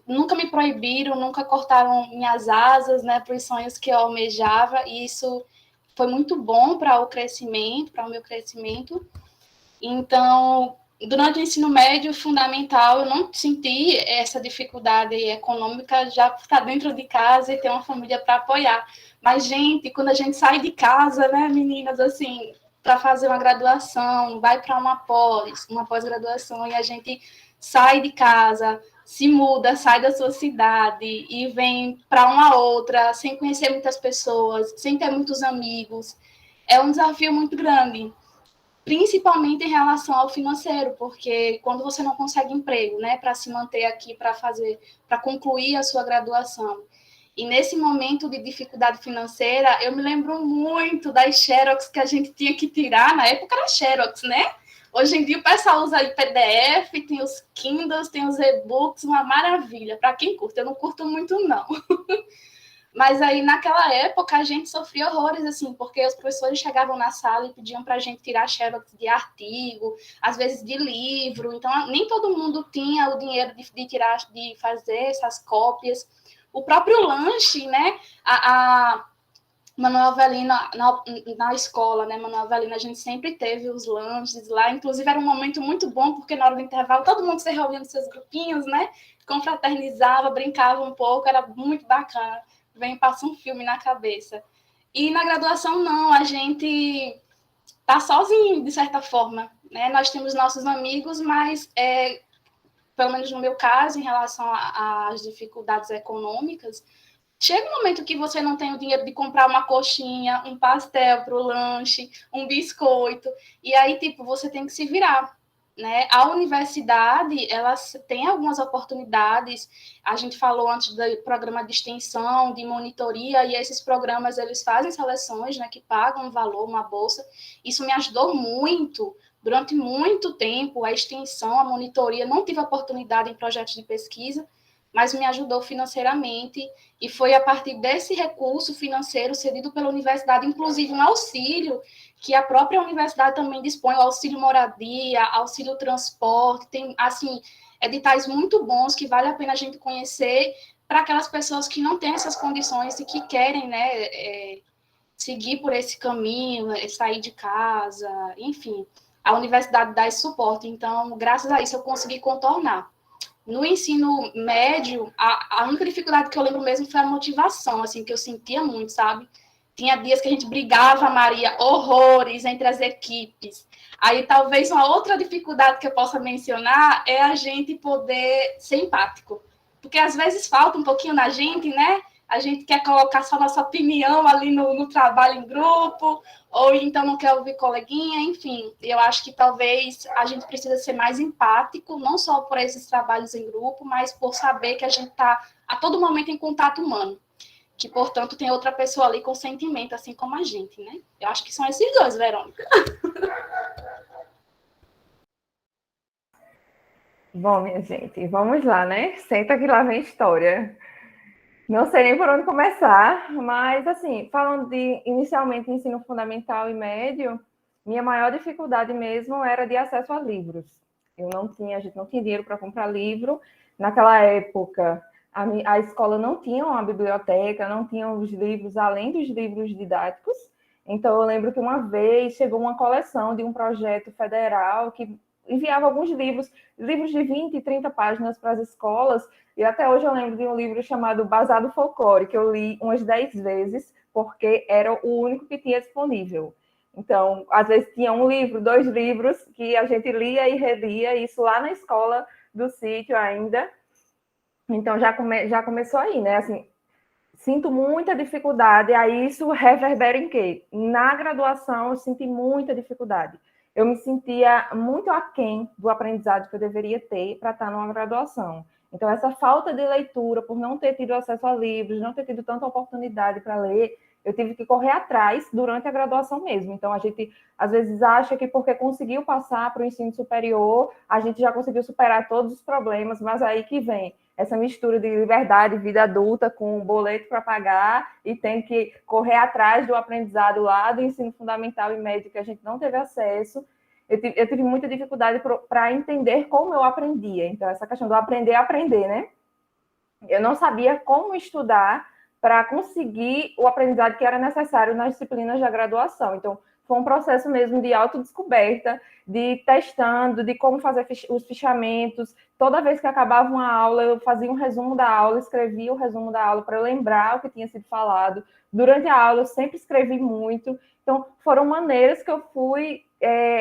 nunca me proibiram, nunca cortaram minhas asas, né, para os sonhos que eu almejava, e isso foi muito bom para o crescimento, para o meu crescimento. Então, durante o ensino médio fundamental, eu não senti essa dificuldade econômica, já estar dentro de casa e ter uma família para apoiar. Mas, gente, quando a gente sai de casa, né, meninas, assim, para fazer uma graduação, vai para uma pós-graduação, e a gente sai de casa, se muda, sai da sua cidade e vem para uma outra, sem conhecer muitas pessoas, sem ter muitos amigos, é um desafio muito grande, principalmente em relação ao financeiro, porque quando você não consegue emprego, né, para se manter aqui, para concluir a sua graduação, e nesse momento de dificuldade financeira, eu me lembro muito das xerox que a gente tinha que tirar, na época era xerox, né? Hoje em dia o pessoal usa aí PDF, tem os Kindles, tem os e-books, uma maravilha, para quem curte, eu não curto muito não. Mas aí, naquela época, a gente sofria horrores, assim, porque os professores chegavam na sala e pediam para a gente tirar xerox de artigo, às vezes de livro, então nem todo mundo tinha o dinheiro de fazer essas cópias. O próprio lanche, né, a Manuel Avelino, na escola, né, Manuel Avelino, a gente sempre teve os lanches lá, inclusive era um momento muito bom, porque na hora do intervalo todo mundo se reunia nos seus grupinhos, né, confraternizava, brincava um pouco, era muito bacana. Vem, passa um filme na cabeça. E na graduação, não, a gente tá sozinho, de certa forma, né? Nós temos nossos amigos, mas, pelo menos no meu caso, em relação às dificuldades econômicas, chega um momento que você não tem o dinheiro de comprar uma coxinha, um pastel para o lanche, um biscoito, e aí, tipo, você tem que se virar, né? A universidade, ela tem algumas oportunidades, a gente falou antes do programa de extensão, de monitoria, e esses programas, eles fazem seleções, né, que pagam um valor, uma bolsa. Isso me ajudou muito, durante muito tempo, a extensão, a monitoria, não tive oportunidade em projetos de pesquisa, mas me ajudou financeiramente, e foi a partir desse recurso financeiro cedido pela universidade, inclusive um auxílio, que a própria universidade também dispõe, o auxílio moradia, auxílio transporte, tem, assim, editais muito bons que vale a pena a gente conhecer para aquelas pessoas que não têm essas condições e que querem, né, seguir por esse caminho, sair de casa, enfim, a universidade dá esse suporte, então, graças a isso, eu consegui contornar. No ensino médio, a única dificuldade que eu lembro mesmo foi a motivação, assim, que eu sentia muito, sabe? Tinha dias que a gente brigava, Maria, horrores entre as equipes. Aí, talvez, uma outra dificuldade que eu possa mencionar é a gente poder ser empático. Porque, às vezes, falta um pouquinho na gente, né? A gente quer colocar só nossa opinião ali no trabalho em grupo, ou então não quer ouvir coleguinha, enfim. Eu acho que talvez a gente precisa ser mais empático, não só por esses trabalhos em grupo, mas por saber que a gente está a todo momento em contato humano, que, portanto, tem outra pessoa ali com sentimento, assim como a gente, né? Eu acho que são esses dois, Verônica. Bom, minha gente, vamos lá, né? Senta que lá vem história. Não sei nem por onde começar, mas, assim, falando de, inicialmente, ensino fundamental e médio, minha maior dificuldade mesmo era de acesso a livros. A gente não tinha dinheiro para comprar livro. Naquela época, A escola não tinha uma biblioteca, não tinha os livros, além dos livros didáticos. Então, eu lembro que uma vez chegou uma coleção de um projeto federal que enviava alguns livros de 20 e 30 páginas para as escolas, e até hoje eu lembro de um livro chamado Basado Folclore, que eu li umas 10 vezes, porque era o único que tinha disponível. Então, às vezes tinha um livro, 2 livros, que a gente lia e relia, isso lá na escola do sítio ainda. Então, já começou aí, né? Assim, sinto muita dificuldade, aí isso reverbera em quê? Na graduação, eu senti muita dificuldade. Eu me sentia muito aquém do aprendizado que eu deveria ter para estar numa graduação. Então, essa falta de leitura, por não ter tido acesso a livros, não ter tido tanta oportunidade para ler, eu tive que correr atrás durante a graduação mesmo. Então, a gente, às vezes, acha que porque conseguiu passar para o ensino superior, a gente já conseguiu superar todos os problemas, mas aí que vem essa mistura de liberdade, vida adulta, com um boleto para pagar e tem que correr atrás do aprendizado lá do ensino fundamental e médio que a gente não teve acesso. Eu tive muita dificuldade para entender como eu aprendia. Então, essa questão do aprender a aprender, né? Eu não sabia como estudar para conseguir o aprendizado que era necessário nas disciplinas da graduação. Então, foi um processo mesmo de autodescoberta, de testando, de como fazer os fichamentos. Toda vez que acabava uma aula, eu fazia um resumo da aula, escrevia o resumo da aula para eu lembrar o que tinha sido falado. Durante a aula, eu sempre escrevi muito. Então, foram maneiras que eu fui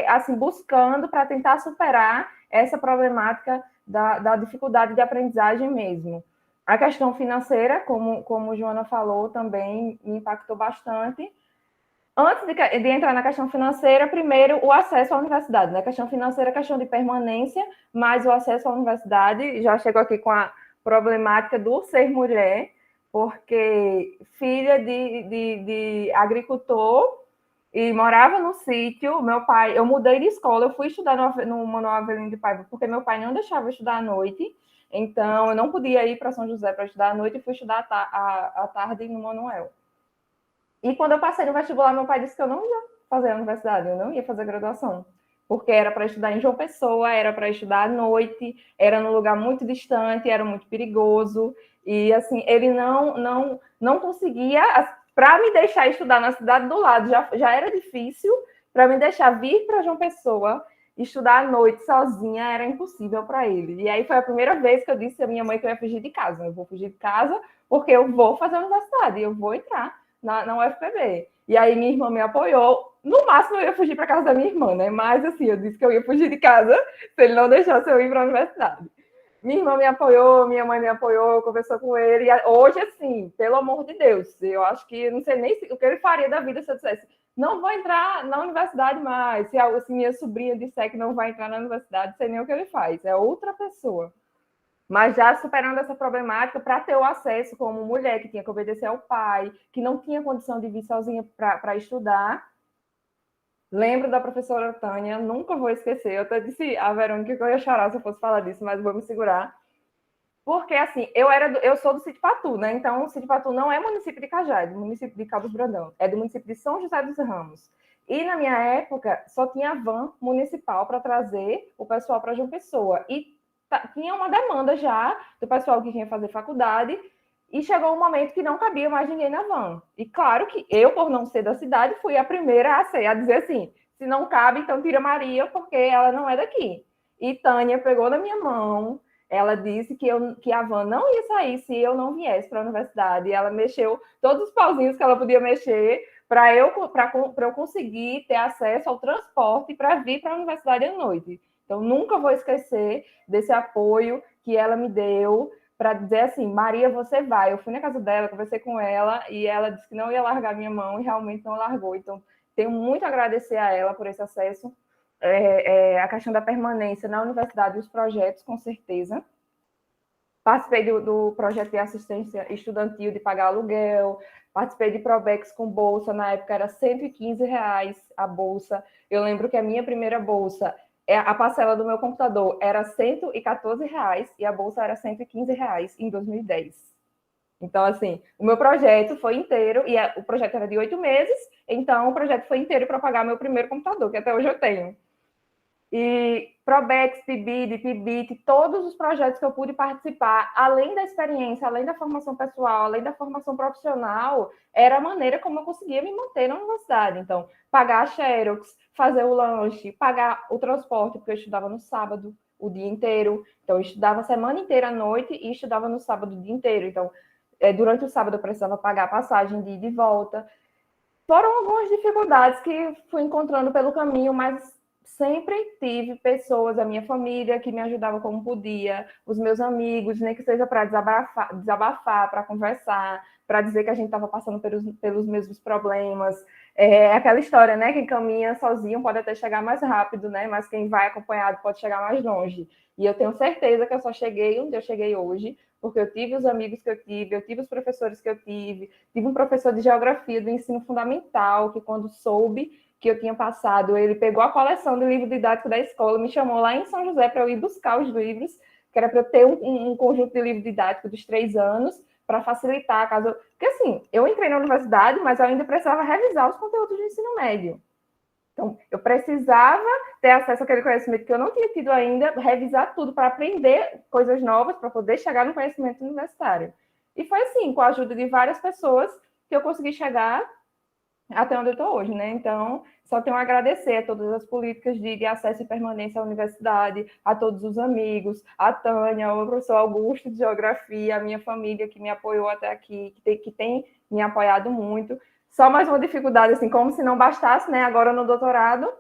assim, buscando para tentar superar essa problemática da dificuldade de aprendizagem mesmo. A questão financeira, como Joana falou, também me impactou bastante. Antes de entrar na questão financeira, primeiro o acesso à universidade. Né? A questão financeira é questão de permanência, mas o acesso à universidade, já chegou aqui com a problemática do ser mulher, porque filha de agricultor e morava no sítio, meu pai, eu mudei de escola, eu fui estudar no Manuel Avelino de Paiva, porque meu pai não deixava eu estudar à noite, então eu não podia ir para São José para estudar à noite e fui estudar à tarde no Manuel. E quando eu passei no vestibular, meu pai disse que eu não ia fazer a universidade, eu não ia fazer graduação, porque era para estudar em João Pessoa, era para estudar à noite, era num lugar muito distante, era muito perigoso, e assim, ele não conseguia, para me deixar estudar na cidade do lado, já era difícil, para me deixar vir para João Pessoa, estudar à noite sozinha, era impossível para ele. E aí foi a primeira vez que eu disse à minha mãe que eu ia fugir de casa, eu vou fugir de casa, porque eu vou fazer a universidade, eu vou entrar na UFPB. E aí minha irmã me apoiou. No máximo eu ia fugir para casa da minha irmã, né? Mas assim, eu disse que eu ia fugir de casa se ele não deixasse eu ir para a universidade. Minha irmã me apoiou, minha mãe me apoiou, conversou com ele. E hoje, assim, pelo amor de Deus, eu acho que não sei nem o que ele faria da vida se eu dissesse não vou entrar na universidade mais. Se minha sobrinha disser que não vai entrar na universidade, sei nem o que ele faz. É outra pessoa. Mas já superando essa problemática, para ter o acesso como mulher que tinha que obedecer ao pai, que não tinha condição de vir sozinha para estudar. Lembro da professora Tânia, nunca vou esquecer. Eu até disse a Verônica que eu ia chorar se eu fosse falar disso, mas vou me segurar. Porque, assim, eu sou do Sítio Patu, né? Então, o Sítio Patu não é município de Cajá, é do município de Cabos Brandão. É do município de São José dos Ramos. E, na minha época, só tinha van municipal para trazer o pessoal para João Pessoa. E tinha uma demanda já do pessoal que vinha fazer faculdade, e chegou um momento que não cabia mais ninguém na van. E claro que eu, por não ser da cidade, fui a primeira a dizer assim, se não cabe, então tira Maria, porque ela não é daqui. E Tânia pegou na minha mão, ela disse que a van não ia sair se eu não viesse para a universidade, e ela mexeu todos os pauzinhos que ela podia mexer para eu conseguir ter acesso ao transporte para vir para a universidade à noite. Então, nunca vou esquecer desse apoio que ela me deu para dizer assim, Maria, você vai. Eu fui na casa dela, conversei com ela e ela disse que não ia largar minha mão e realmente não largou. Então, tenho muito a agradecer a ela por esse acesso. A questão da permanência na universidade e os projetos, com certeza. Participei do projeto de assistência estudantil de pagar aluguel, participei de Probex com bolsa, na época era R$115 a bolsa. Eu lembro que a minha primeira bolsa, a parcela do meu computador era R$114 e a bolsa era R$115 em 2010. Então, assim, o meu projeto foi inteiro, e o projeto era de 8 meses, então o projeto foi inteiro para pagar meu primeiro computador, que até hoje eu tenho. E Probex, PIBID, PIBIT, todos os projetos que eu pude participar, além da experiência, além da formação pessoal, além da formação profissional, era a maneira como eu conseguia me manter na universidade. Então, pagar a Xerox, fazer o lanche, pagar o transporte, porque eu estudava no sábado o dia inteiro. Então, eu estudava a semana inteira à noite e estudava no sábado o dia inteiro. Então, durante o sábado eu precisava pagar a passagem de ida e volta. Foram algumas dificuldades que fui encontrando pelo caminho, mas sempre tive pessoas, a minha família, que me ajudavam como podia, os meus amigos, nem que seja para desabafar, para conversar, para dizer que a gente estava passando pelos mesmos problemas. É aquela história, né? Quem caminha sozinho pode até chegar mais rápido, né? Mas quem vai acompanhado pode chegar mais longe. E eu tenho certeza que eu só cheguei onde eu cheguei hoje, porque eu tive os amigos que eu tive os professores que eu tive um professor de geografia do ensino fundamental, que quando soube que eu tinha passado, ele pegou a coleção de livro didático da escola, me chamou lá em São José para eu ir buscar os livros, que era para eu ter um conjunto de livro didático dos 3 anos, para facilitar, caso... Porque, assim, eu entrei na universidade, mas eu ainda precisava revisar os conteúdos do ensino médio. Então, eu precisava ter acesso àquele conhecimento que eu não tinha tido ainda, revisar tudo para aprender coisas novas, para poder chegar no conhecimento universitário. E foi assim, com a ajuda de várias pessoas, que eu consegui chegar até onde eu estou hoje, né? Então, só tenho a agradecer a todas as políticas de acesso e permanência à universidade, a todos os amigos, a Tânia, ao professor Augusto de Geografia, a minha família que me apoiou até aqui, que tem me apoiado muito. Só mais uma dificuldade, assim, como se não bastasse, né? Agora no doutorado,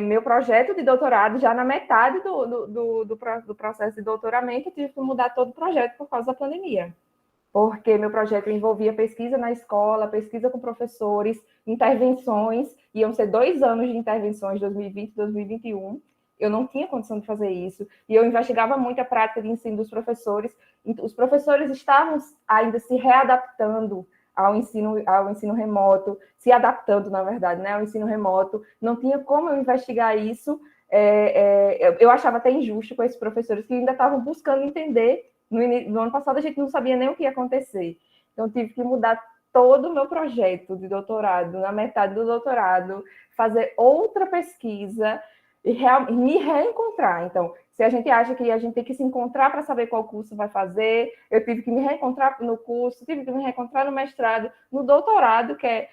meu projeto de doutorado, já na metade do processo de doutoramento, eu tive que mudar todo o projeto por causa da pandemia. Porque meu projeto envolvia pesquisa na escola, pesquisa com professores, intervenções, iam ser 2 anos de intervenções, 2020 e 2021. Eu não tinha condição de fazer isso, e eu investigava muito a prática de ensino dos professores. Os professores estavam ainda se readaptando ao ensino remoto, se adaptando, na verdade, né, ao ensino remoto. Não tinha como eu investigar isso. Eu achava até injusto com esses professores que ainda estavam buscando entender. No ano passado, a gente não sabia nem o que ia acontecer. Então, tive que mudar todo o meu projeto de doutorado, na metade do doutorado, fazer outra pesquisa e me reencontrar. Então, se a gente acha que a gente tem que se encontrar para saber qual curso vai fazer, eu tive que me reencontrar no curso, tive que me reencontrar no mestrado, no doutorado, que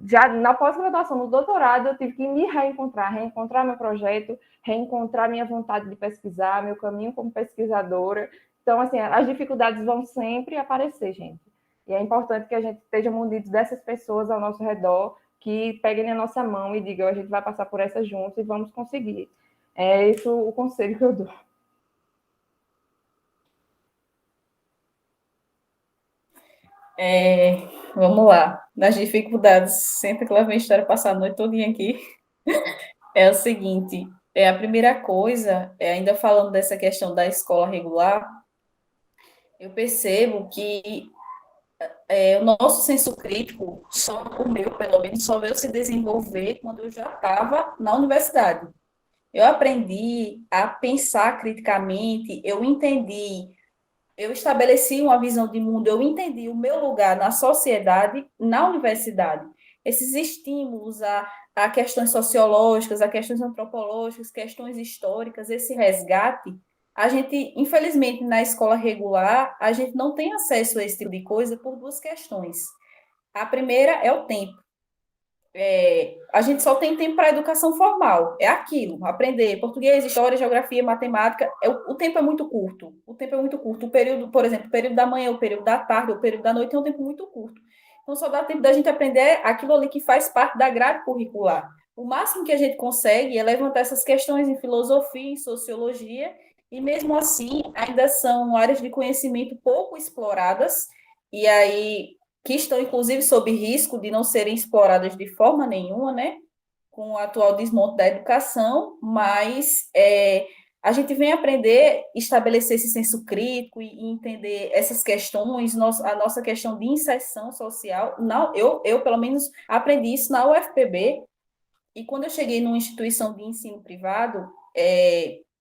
já na pós-graduação, no doutorado, eu tive que me reencontrar meu projeto, reencontrar minha vontade de pesquisar, meu caminho como pesquisadora. Então, assim, as dificuldades vão sempre aparecer, gente. E é importante que a gente esteja munido dessas pessoas ao nosso redor, que peguem na nossa mão e digam, a gente vai passar por essa juntos e vamos conseguir. É esse o conselho que eu dou. Vamos lá. Nas dificuldades, sempre que lá vem a história passar a noite todinha aqui, é o seguinte, a primeira coisa, ainda falando dessa questão da escola regular, eu percebo que o nosso senso crítico, só o meu, pelo menos, só veio se desenvolver quando eu já estava na universidade. Eu aprendi a pensar criticamente, eu estabeleci uma visão de mundo, eu entendi o meu lugar na sociedade, na universidade. Esses estímulos a questões sociológicas, a questões antropológicas, questões históricas, esse resgate, a gente, infelizmente, na escola regular, a gente não tem acesso a esse tipo de coisa por 2 questões. A primeira é o tempo. A gente só tem tempo para a educação formal, é aquilo, aprender português, história, geografia, matemática, o tempo é muito curto, o período, por exemplo, o período da manhã, o período da tarde, o período da noite é um tempo muito curto, então só dá tempo da gente aprender aquilo ali que faz parte da grade curricular. O máximo que a gente consegue é levantar essas questões em filosofia, em sociologia, e mesmo assim ainda são áreas de conhecimento pouco exploradas, e aí que estão, inclusive, sob risco de não serem exploradas de forma nenhuma, né, com o atual desmonte da educação, mas a gente vem aprender, estabelecer esse senso crítico e entender essas questões, a nossa questão de inserção social. Não, eu, pelo menos, aprendi isso na UFPB, e quando eu cheguei numa instituição de ensino privado,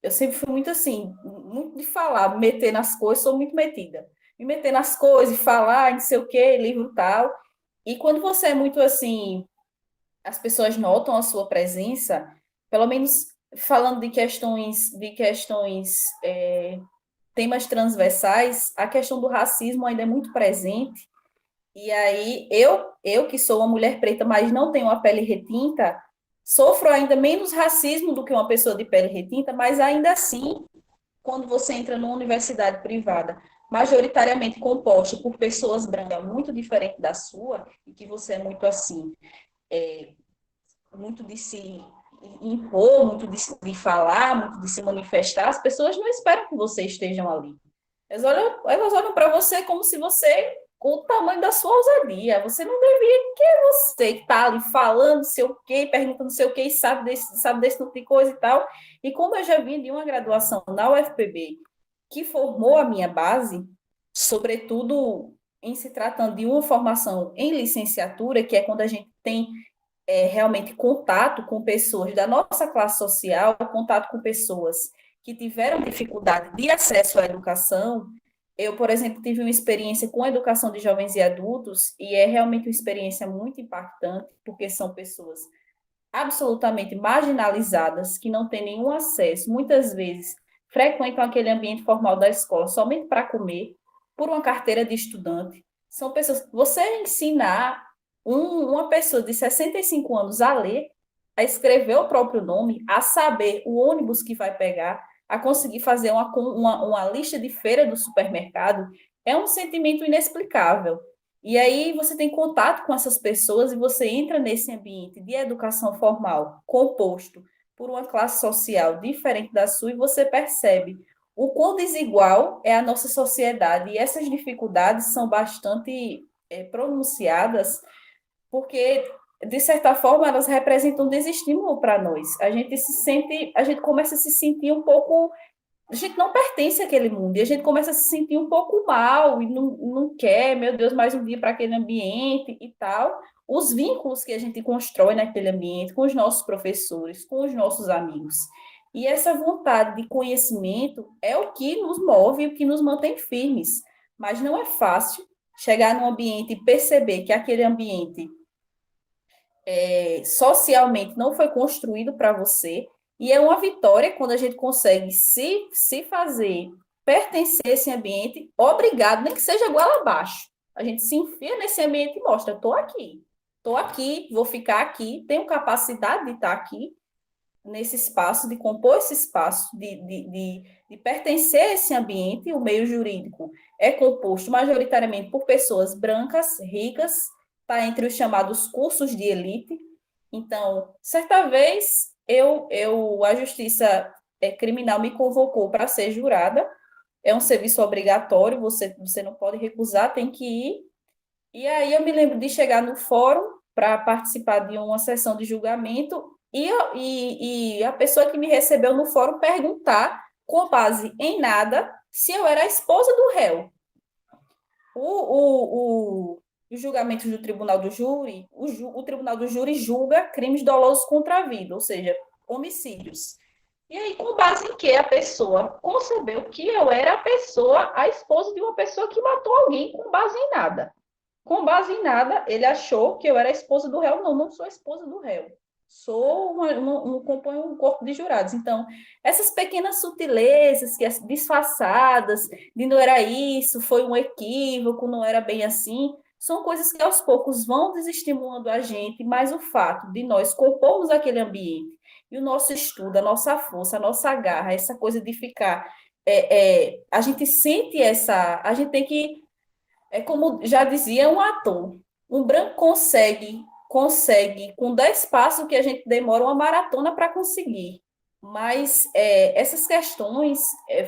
eu sempre fui muito assim, muito de falar, meter nas coisas, sou muito metida. Me meter nas coisas, falar, não sei o quê, livro tal. E quando você é muito assim, as pessoas notam a sua presença, pelo menos falando de questões temas transversais, a questão do racismo ainda é muito presente. E aí, eu que sou uma mulher preta, mas não tenho uma pele retinta, sofro ainda menos racismo do que uma pessoa de pele retinta, mas ainda assim, quando você entra numa universidade privada, majoritariamente composta por pessoas brancas muito diferente da sua, e que você é muito assim, muito de se impor, muito de falar, muito de se manifestar, as pessoas não esperam que você estejam ali. Elas olham para você como se você, com o tamanho da sua ousadia, você não devia, que é você que está ali falando sei o quê, perguntando sei o quê, e sabe desse tipo de coisa e tal. E como eu já vim de uma graduação na UFPB, que formou a minha base, sobretudo em se tratando de uma formação em licenciatura, que é quando a gente tem realmente contato com pessoas da nossa classe social, contato com pessoas que tiveram dificuldade de acesso à educação. Eu, por exemplo, tive uma experiência com a educação de jovens e adultos, e é realmente uma experiência muito impactante, porque são pessoas absolutamente marginalizadas, que não têm nenhum acesso, muitas vezes frequentam aquele ambiente formal da escola somente para comer, por uma carteira de estudante. São pessoas. Você ensinar uma pessoa de 65 anos a ler, a escrever o próprio nome, a saber o ônibus que vai pegar, a conseguir fazer uma lista de feira do supermercado, é um sentimento inexplicável. E aí você tem contato com essas pessoas e você entra nesse ambiente de educação formal, composto por uma classe social diferente da sua, e você percebe o quão desigual é a nossa sociedade. E essas dificuldades são bastante pronunciadas, porque, de certa forma, elas representam um desestímulo para nós. A gente começa a se sentir um pouco, a gente não pertence àquele mundo, e a gente começa a se sentir um pouco mal, e não quer, meu Deus, mais um dia para aquele ambiente e tal. Os vínculos que a gente constrói naquele ambiente, com os nossos professores, com os nossos amigos. E essa vontade de conhecimento é o que nos move, o que nos mantém firmes. Mas não é fácil chegar num ambiente e perceber que aquele ambiente socialmente não foi construído para você, e é uma vitória quando a gente consegue se fazer pertencer a esse ambiente, obrigado, nem que seja goela abaixo. A gente se enfia nesse ambiente e mostra, estou aqui, vou ficar aqui, tenho capacidade de estar aqui, nesse espaço, de compor esse espaço, de pertencer a esse ambiente. O meio jurídico é composto majoritariamente por pessoas brancas, ricas, está entre os chamados cursos de elite. Então, certa vez, a Justiça Criminal me convocou para ser jurada, é um serviço obrigatório, você não pode recusar, tem que ir. E aí eu me lembro de chegar no fórum para participar de uma sessão de julgamento, e a pessoa que me recebeu no fórum perguntar, com base em nada, se eu era a esposa do réu. Os julgamentos do Tribunal do Júri, o Tribunal do Júri julga crimes dolosos contra a vida, ou seja, homicídios. E aí, com base em que a pessoa concebeu que eu era a esposa de uma pessoa que matou alguém, com base em nada? Com base em nada, ele achou que eu era a esposa do réu. Não, não sou a esposa do réu. Componho um corpo de jurados. Então, essas pequenas sutilezas, que disfarçadas, de não era isso, foi um equívoco, não era bem assim, são coisas que aos poucos vão desestimulando a gente, mas o fato de nós compormos aquele ambiente, e o nosso estudo, a nossa força, a nossa garra, essa coisa de ficar... a gente sente a gente tem que... como já dizia um ator, um branco consegue com 10 passos que a gente demora uma maratona para conseguir. Mas essas questões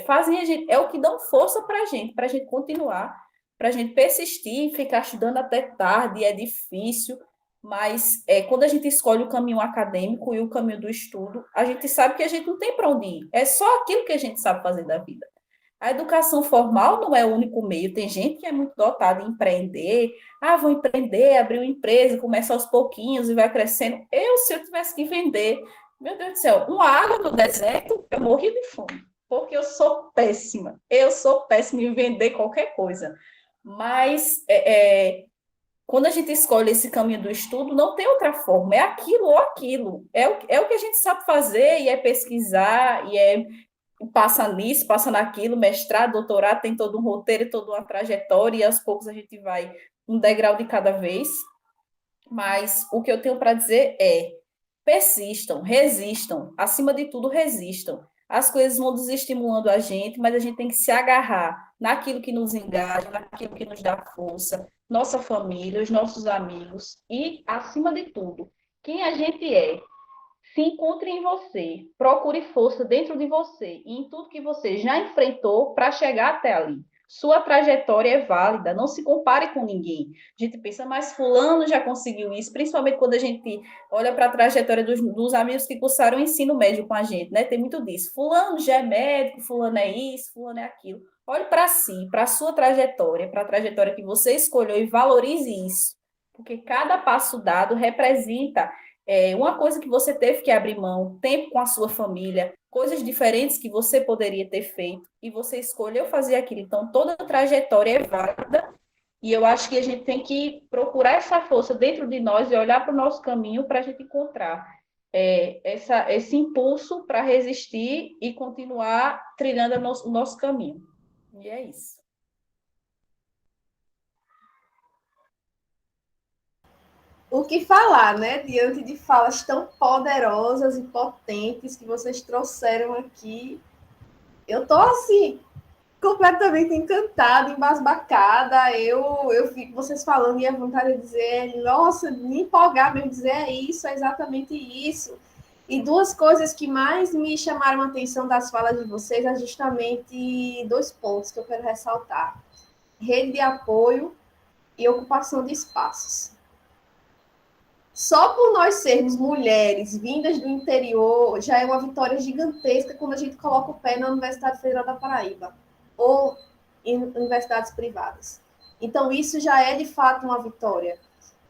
fazem a gente, é o que dão força para a gente continuar, para a gente persistir, ficar estudando até tarde, é difícil, mas quando a gente escolhe o caminho acadêmico e o caminho do estudo, a gente sabe que a gente não tem para onde ir, é só aquilo que a gente sabe fazer da vida. A educação formal não é o único meio. Tem gente que é muito dotada em empreender. Vou empreender, abrir uma empresa, começa aos pouquinhos e vai crescendo. Se eu tivesse que vender, meu Deus do céu, uma água no deserto, eu morri de fome, porque eu sou péssima. Eu sou péssima em vender qualquer coisa. Mas quando a gente escolhe esse caminho do estudo, não tem outra forma, é aquilo ou aquilo. É o que a gente sabe fazer, e é pesquisar, e é passa nisso, passa naquilo, mestrado, doutorado, tem todo um roteiro, toda uma trajetória, e aos poucos a gente vai um degrau de cada vez. Mas o que eu tenho para dizer é: persistam, resistam, acima de tudo, resistam. As coisas vão desestimulando a gente, mas a gente tem que se agarrar naquilo que nos engaja, naquilo que nos dá força, nossa família, os nossos amigos e, acima de tudo, quem a gente é. Se encontre em você, procure força dentro de você e em tudo que você já enfrentou para chegar até ali. Sua trajetória é válida, não se compare com ninguém. A gente pensa, mas fulano já conseguiu isso, principalmente quando a gente olha para a trajetória dos amigos que cursaram o ensino médio com a gente, né? Tem muito disso. Fulano já é médico, fulano é isso, fulano é aquilo. Olhe para si, para a sua trajetória, para a trajetória que você escolheu e valorize isso. Porque cada passo dado representa uma coisa que você teve que abrir mão, tempo com a sua família, coisas diferentes que você poderia ter feito, e você escolheu fazer aquilo. Então, toda a trajetória é válida, e eu acho que a gente tem que procurar essa força dentro de nós e olhar para o nosso caminho para a gente encontrar esse impulso para resistir e continuar trilhando o nosso caminho. E é isso. O que falar, né? Diante de falas tão poderosas e potentes que vocês trouxeram aqui. Eu tô, assim, completamente encantada, embasbacada. Eu fico vocês falando e a vontade de dizer, nossa, me empolgar mesmo, dizer é exatamente isso. E duas coisas que mais me chamaram a atenção das falas de vocês é justamente dois pontos que eu quero ressaltar: rede de apoio e ocupação de espaços. Só por nós sermos mulheres vindas do interior, já é uma vitória gigantesca quando a gente coloca o pé na Universidade Federal da Paraíba ou em universidades privadas. Então, isso já é, de fato, uma vitória.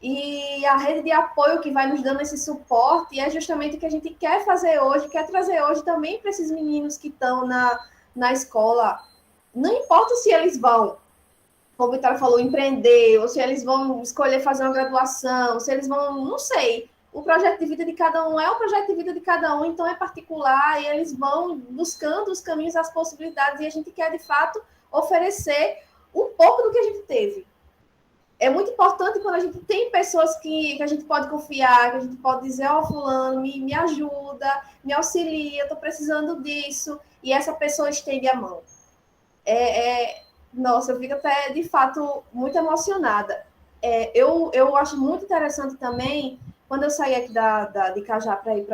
E a rede de apoio que vai nos dando esse suporte é justamente o que a gente quer fazer hoje, quer trazer hoje também para esses meninos que estão na escola. Não importa se eles vão, como o Vitória falou, empreender, ou se eles vão escolher fazer uma graduação, se eles vão, não sei. O projeto de vida de cada um é o projeto de vida de cada um, então é particular, e eles vão buscando os caminhos, as possibilidades, e a gente quer, de fato, oferecer um pouco do que a gente teve. É muito importante quando a gente tem pessoas que a gente pode confiar, que a gente pode dizer, fulano, me ajuda, me auxilia, eu estou precisando disso, e essa pessoa estende a mão. Nossa, eu fico até, de fato, muito emocionada. Eu acho muito interessante também, quando eu saí aqui de Cajá para ir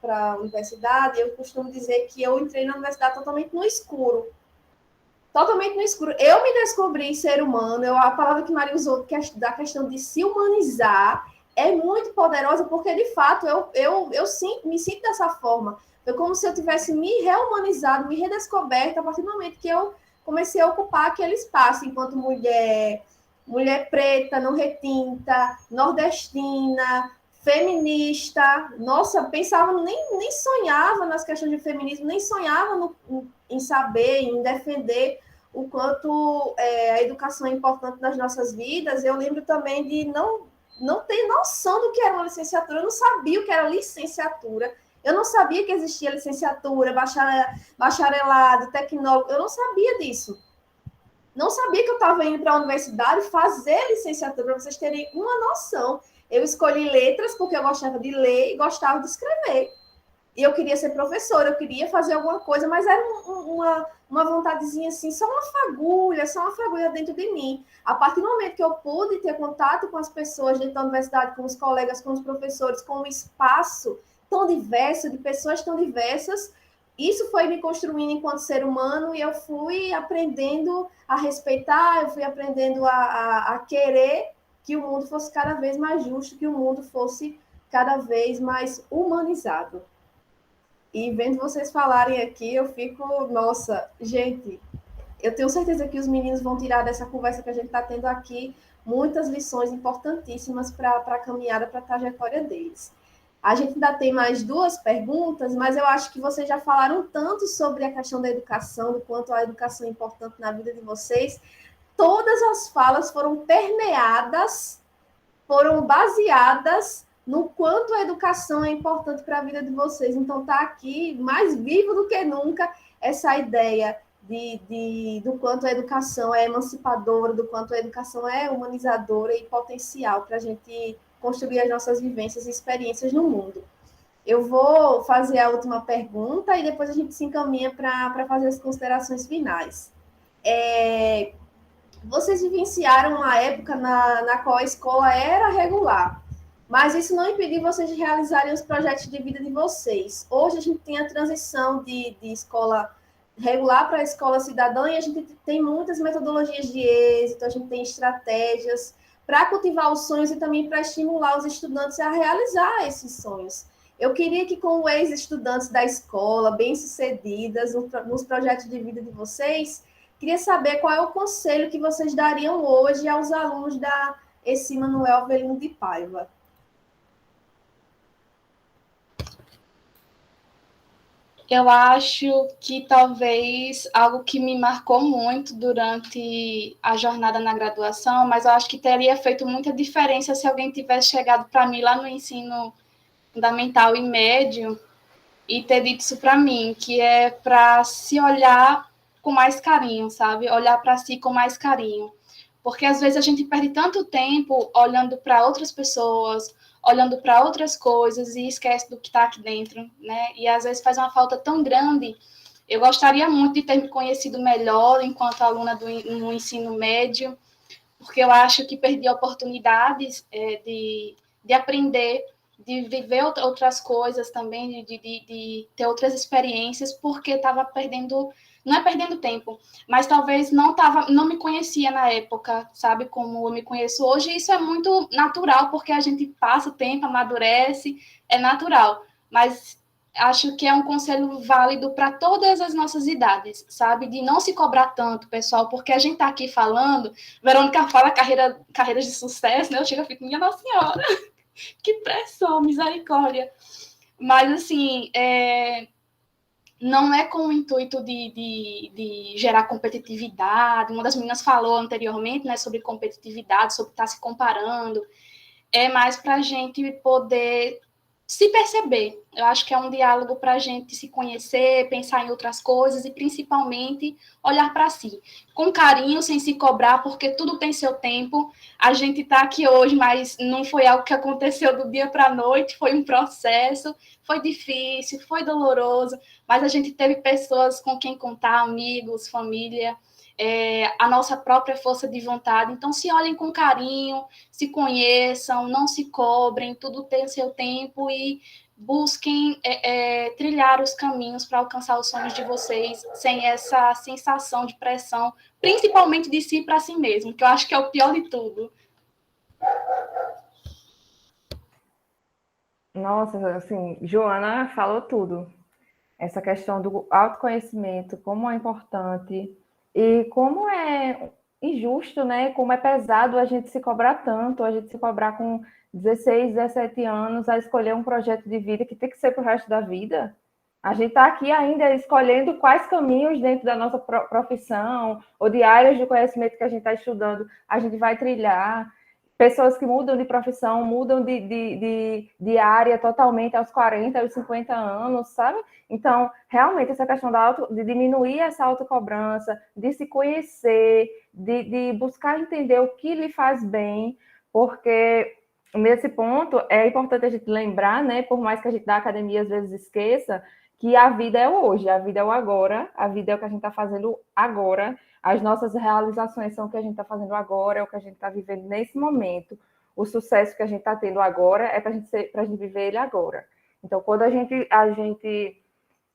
para a universidade, eu costumo dizer que eu entrei na universidade totalmente no escuro. Totalmente no escuro. Eu me descobri ser humano, a palavra que Maria usou, da questão de se humanizar, é muito poderosa, porque, de fato, eu me sinto dessa forma. Foi como se eu tivesse me rehumanizado, me redescoberto, a partir do momento que eu comecei a ocupar aquele espaço enquanto mulher preta, não retinta, nordestina, feminista. Nossa, pensava, nem sonhava nas questões de feminismo, nem sonhava em saber, em defender o quanto a educação é importante nas nossas vidas. Eu lembro também de não ter noção do que era uma licenciatura, eu não sabia o que era licenciatura. Eu não sabia que existia licenciatura, bacharelado, tecnólogo. Eu não sabia disso. Não sabia que eu estava indo para a universidade fazer licenciatura, para vocês terem uma noção. Eu escolhi letras porque eu gostava de ler e gostava de escrever. E eu queria ser professora, eu queria fazer alguma coisa, mas era uma vontadezinha assim, só uma fagulha dentro de mim. A partir do momento que eu pude ter contato com as pessoas dentro da universidade, com os colegas, com os professores, com um espaço tão diverso, de pessoas tão diversas, isso foi me construindo enquanto ser humano, e eu fui aprendendo a respeitar, eu fui aprendendo a querer que o mundo fosse cada vez mais justo, que o mundo fosse cada vez mais humanizado. E vendo vocês falarem aqui, eu fico, nossa, gente, eu tenho certeza que os meninos vão tirar dessa conversa que a gente está tendo aqui muitas lições importantíssimas para a caminhada, para a trajetória deles. A gente ainda tem mais duas perguntas, mas eu acho que vocês já falaram tanto sobre a questão da educação, do quanto a educação é importante na vida de vocês. Todas as falas foram permeadas foram baseadas no quanto a educação é importante para a vida de vocês. Então, está aqui mais vivo do que nunca essa ideia do quanto a educação é emancipadora, do quanto a educação é humanizadora e potencial para a gente construir as nossas vivências e experiências no mundo. Eu vou fazer a última pergunta e depois a gente se encaminha para fazer as considerações finais. Vocês vivenciaram uma época na qual a escola era regular, mas isso não impediu vocês de realizarem os projetos de vida de vocês. Hoje a gente tem a transição de escola regular para a escola cidadã e a gente tem muitas metodologias de êxito, a gente tem estratégias para cultivar os sonhos e também para estimular os estudantes a realizar esses sonhos. Eu queria que, como ex-estudantes da escola, bem-sucedidas nos projetos de vida de vocês, queria saber qual é o conselho que vocês dariam hoje aos alunos da ESI Manuel Avelino de Paiva. Eu acho que talvez algo que me marcou muito durante a jornada na graduação, mas eu acho que teria feito muita diferença se alguém tivesse chegado para mim lá no ensino fundamental e médio e ter dito isso para mim, que é para se olhar com mais carinho, sabe? Olhar para si com mais carinho. Porque às vezes a gente perde tanto tempo olhando para outras pessoas, olhando para outras coisas e esquece do que está aqui dentro, né? E às vezes faz uma falta tão grande. Eu gostaria muito de ter me conhecido melhor enquanto aluna no ensino médio, porque eu acho que perdi oportunidades de aprender, de viver outras coisas também, de ter outras experiências, porque estava perdendo, não é perdendo tempo, mas talvez não me conhecia na época, sabe, como eu me conheço hoje, e isso é muito natural, porque a gente passa o tempo, amadurece, é natural, mas acho que é um conselho válido para todas as nossas idades, sabe, de não se cobrar tanto, pessoal, porque a gente está aqui falando, Verônica fala carreiras de sucesso, né, eu chego e fico, minha Nossa Senhora, que pressão, misericórdia. Mas, assim, não é com o intuito de gerar competitividade. Uma das meninas falou anteriormente, né, sobre competitividade, sobre estar se comparando. É mais para a gente poder se perceber. Eu acho que é um diálogo para a gente se conhecer, pensar em outras coisas e, principalmente, olhar para si. Com carinho, sem se cobrar, porque tudo tem seu tempo. A gente está aqui hoje, mas não foi algo que aconteceu do dia para a noite, foi um processo, foi difícil, foi doloroso, mas a gente teve pessoas com quem contar, amigos, família, a nossa própria força de vontade. Então, se olhem com carinho, se conheçam, não se cobrem, tudo tem seu tempo e busquem trilhar os caminhos para alcançar os sonhos de vocês sem essa sensação de pressão, principalmente de si para si mesmo, que eu acho que é o pior de tudo. Nossa, assim, Joana falou tudo. Essa questão do autoconhecimento, como é importante e como é injusto, né? Como é pesado a gente se cobrar tanto, a gente se cobrar com 16, 17 anos a escolher um projeto de vida que tem que ser para o resto da vida. A gente está aqui ainda escolhendo quais caminhos dentro da nossa profissão ou de áreas de conhecimento que a gente está estudando a gente vai trilhar. Pessoas que mudam de profissão, mudam de área totalmente aos 40, aos 50 anos, sabe? Então, realmente, essa questão de diminuir essa autocobrança, de se conhecer, de buscar entender o que lhe faz bem, porque nesse ponto é importante a gente lembrar, né? Por mais que a gente da academia às vezes esqueça, que a vida é o hoje, a vida é o agora, a vida é o que a gente está fazendo agora, as nossas realizações são o que a gente está fazendo agora, é o que a gente está vivendo nesse momento. O sucesso que a gente está tendo agora é para a gente viver ele agora. Então, quando a gente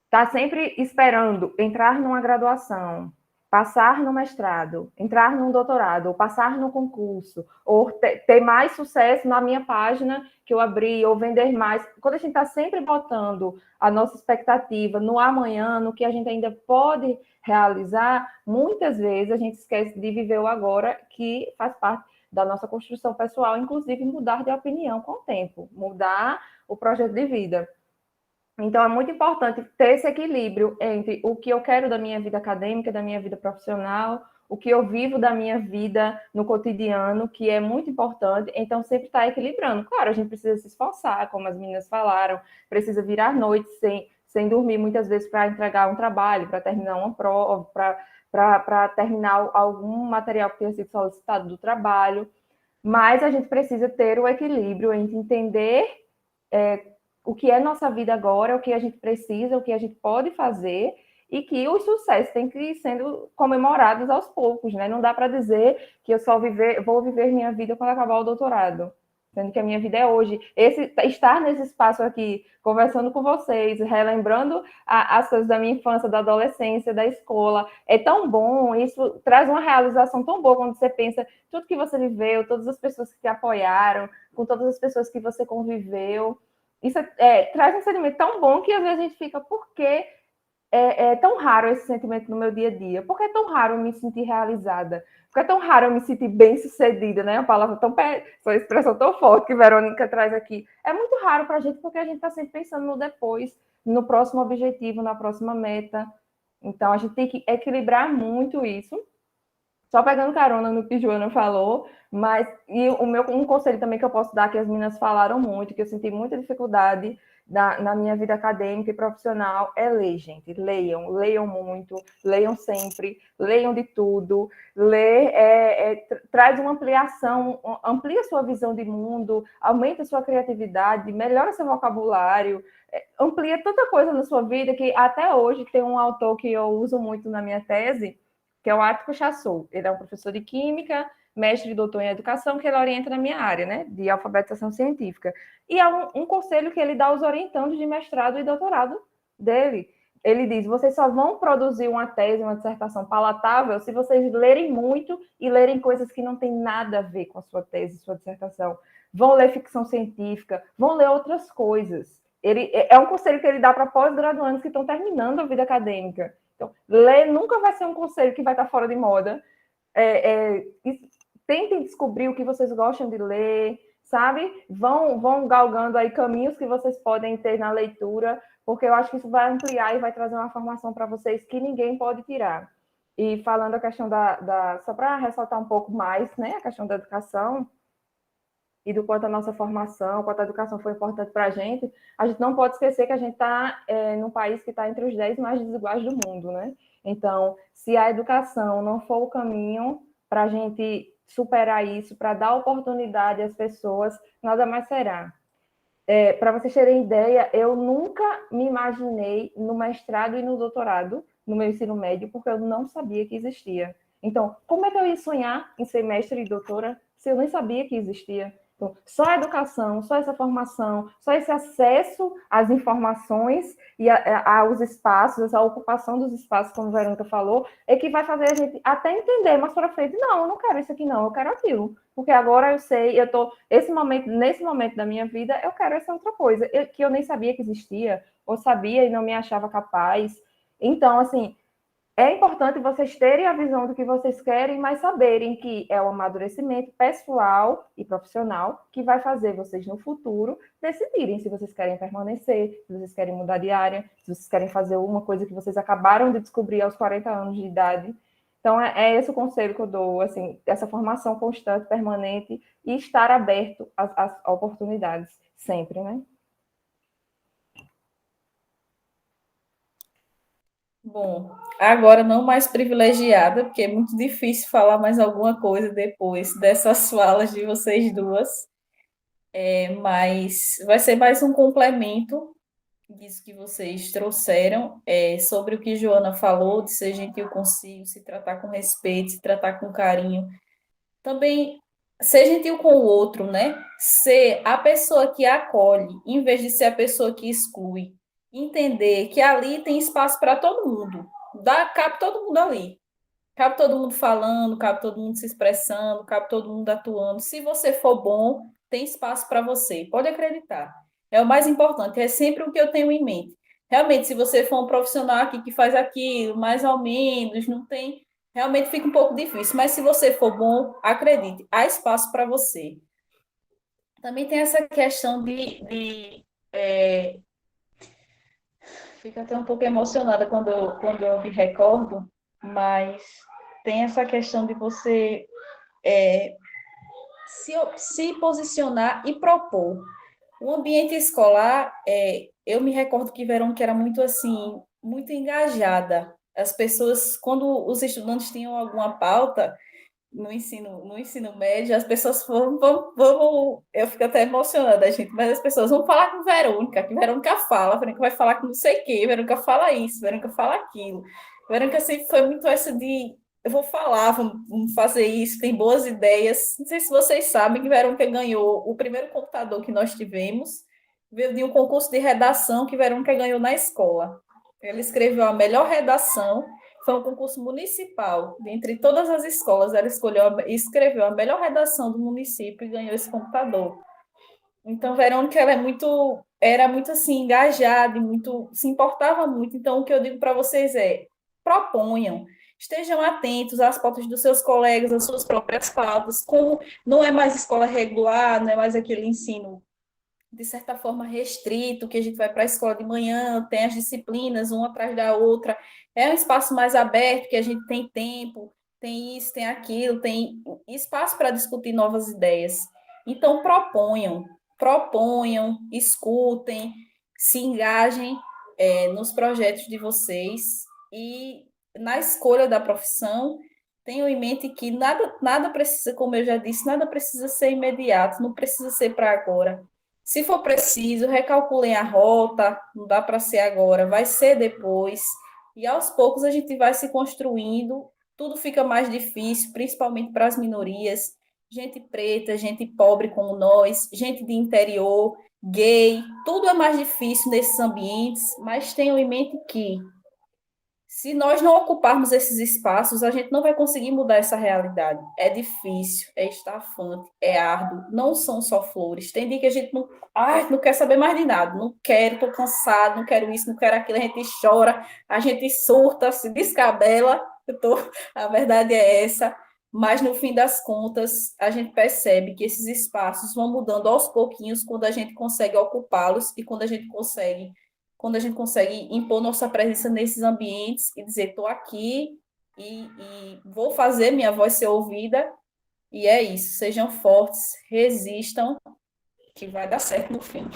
está sempre esperando entrar numa graduação, passar no mestrado, entrar num doutorado, ou passar no concurso, ou ter mais sucesso na minha página que eu abri, ou vender mais. Quando a gente está sempre botando a nossa expectativa no amanhã, no que a gente ainda pode realizar, muitas vezes a gente esquece de viver o agora, que faz parte da nossa construção pessoal, inclusive mudar de opinião com o tempo, mudar o projeto de vida. Então, é muito importante ter esse equilíbrio entre o que eu quero da minha vida acadêmica, da minha vida profissional, o que eu vivo da minha vida no cotidiano, que é muito importante, então sempre está equilibrando. Claro, a gente precisa se esforçar, como as meninas falaram, precisa virar à noite sem dormir muitas vezes para entregar um trabalho, para terminar uma prova, para terminar algum material que tenha sido solicitado do trabalho, mas a gente precisa ter o equilíbrio entre entender o que é nossa vida agora, o que a gente precisa, o que a gente pode fazer, e que os sucessos têm que ir sendo comemorados aos poucos, né? Não dá para dizer que eu só vou viver minha vida quando acabar o doutorado, sendo que a minha vida é hoje. Estar nesse espaço aqui, conversando com vocês, relembrando as coisas da minha infância, da adolescência, da escola, é tão bom, isso traz uma realização tão boa quando você pensa tudo que você viveu, todas as pessoas que te apoiaram, com todas as pessoas que você conviveu. Isso traz um sentimento tão bom que às vezes a gente fica, por que é tão raro esse sentimento no meu dia a dia? Por que é tão raro eu me sentir realizada? Por que é tão raro eu me sentir bem-sucedida, né? Uma palavra uma expressão tão forte que a Verônica traz aqui. É muito raro para a gente, porque a gente está sempre pensando no depois, no próximo objetivo, na próxima meta. Então, a gente tem que equilibrar muito isso. Só pegando carona no que a Joana falou, mas um conselho também que eu posso dar, que as meninas falaram muito, que eu senti muita dificuldade na minha vida acadêmica e profissional, é ler, gente. Leiam muito, leiam sempre, leiam de tudo. Ler traz uma ampliação, amplia sua visão de mundo, aumenta sua criatividade, melhora seu vocabulário, amplia tanta coisa na sua vida que até hoje tem um autor que eu uso muito na minha tese, que é o Atco Chassou. Ele é um professor de química, mestre e doutor em educação, que ele orienta na minha área, né, de alfabetização científica. E é um conselho que ele dá aos orientandos de mestrado e doutorado dele. Ele diz, vocês só vão produzir uma tese, uma dissertação palatável, se vocês lerem muito e lerem coisas que não têm nada a ver com a sua tese, sua dissertação. Vão ler ficção científica, vão ler outras coisas. É um conselho que ele dá para pós-graduandos que estão terminando a vida acadêmica. Então, ler nunca vai ser um conselho que vai estar fora de moda. Tentem descobrir o que vocês gostam de ler, sabe? Vão galgando aí caminhos que vocês podem ter na leitura, porque eu acho que isso vai ampliar e vai trazer uma formação para vocês que ninguém pode tirar. E falando a questão só para ressaltar um pouco mais, né, a questão da educação e do quanto a nossa formação, quanto a educação foi importante para a gente não pode esquecer que a gente está num país que está entre os 10 mais desiguais do mundo, né? Então, se a educação não for o caminho para a gente superar isso, para dar oportunidade às pessoas, nada mais será. Para vocês terem ideia, eu nunca me imaginei no mestrado e no doutorado, no meu ensino médio, porque eu não sabia que existia. Então, como é que eu ia sonhar em ser mestre e doutora se eu nem sabia que existia? Então, só a educação, só essa formação, só esse acesso às informações e aos espaços, essa ocupação dos espaços, como a Verônica falou, é que vai fazer a gente até entender mais para frente, não, eu não quero isso aqui não, eu quero aquilo. Porque agora eu sei, nesse momento da minha vida, eu quero essa outra coisa, que eu nem sabia que existia, ou sabia e não me achava capaz. Então, assim, é importante vocês terem a visão do que vocês querem, mas saberem que é o amadurecimento pessoal e profissional que vai fazer vocês, no futuro, decidirem se vocês querem permanecer, se vocês querem mudar de área, se vocês querem fazer uma coisa que vocês acabaram de descobrir aos 40 anos de idade. Então, é esse o conselho que eu dou, assim, essa formação constante, permanente, e estar aberto às oportunidades, sempre, né? Bom, agora não mais privilegiada, porque é muito difícil falar mais alguma coisa depois dessas falas de vocês duas, mas vai ser mais um complemento disso que vocês trouxeram, sobre o que Joana falou, de ser gentil consigo, se tratar com respeito, se tratar com carinho. Também ser gentil com o outro, né? Ser a pessoa que acolhe, em vez de ser a pessoa que exclui. Entender que ali tem espaço para todo mundo. Cabe todo mundo ali. Cabe todo mundo falando, cabe todo mundo se expressando, cabe todo mundo atuando. Se você for bom, tem espaço para você. Pode acreditar. É o mais importante, é sempre o que eu tenho em mente. Realmente, se você for um profissional aqui que faz aquilo, mais ou menos, não tem, realmente fica um pouco difícil. Mas se você for bom, acredite, há espaço para você. Também tem essa questão fico até um pouco emocionada quando eu me recordo, mas tem essa questão de você se posicionar e propor. O ambiente escolar, eu me recordo que Verônica era muito assim, muito engajada. As pessoas, quando os estudantes tinham alguma pauta no ensino médio, as pessoas vamos, eu fico até emocionada, gente, mas as pessoas vão falar com Verônica, que Verônica fala, Verônica vai falar com não sei o quê, Verônica fala isso, Verônica fala aquilo. Verônica sempre foi muito essa de eu vou falar, vamos fazer isso, tem boas ideias. Não sei se vocês sabem que Verônica ganhou o primeiro computador que nós tivemos, veio de um concurso de redação que Verônica ganhou na escola. Ela escreveu a melhor redação, foi um concurso municipal, dentre todas as escolas, ela escreveu a melhor redação do município e ganhou esse computador. Então, Verônica, ela era muito assim, engajada, e muito, se importava muito. Então, o que eu digo para vocês é, proponham, estejam atentos às pautas dos seus colegas, às suas próprias pautas, como não é mais escola regular, não é mais aquele ensino, de certa forma, restrito, que a gente vai para a escola de manhã, tem as disciplinas, uma atrás da outra, é um espaço mais aberto, que a gente tem tempo, tem isso, tem aquilo, tem espaço para discutir novas ideias. Então, proponham, escutem, se engajem nos projetos de vocês e na escolha da profissão, tenham em mente que nada precisa, como eu já disse, nada precisa ser imediato, não precisa ser para agora. Se for preciso, recalculem a rota, não dá para ser agora, vai ser depois. E aos poucos a gente vai se construindo, tudo fica mais difícil, principalmente para as minorias, gente preta, gente pobre como nós, gente de interior, gay, tudo é mais difícil nesses ambientes, mas tenham em mente que se nós não ocuparmos esses espaços, a gente não vai conseguir mudar essa realidade. É difícil, é estafante, é árduo, não são só flores. Tem dia que a gente não quer saber mais de nada, não quero, estou cansado, não quero isso, não quero aquilo, a gente chora, a gente surta, se descabela, a verdade é essa, mas no fim das contas, a gente percebe que esses espaços vão mudando aos pouquinhos quando a gente consegue ocupá-los e quando a gente consegue impor nossa presença nesses ambientes e dizer, estou aqui e vou fazer minha voz ser ouvida, e é isso, sejam fortes, resistam, que vai dar certo no fim.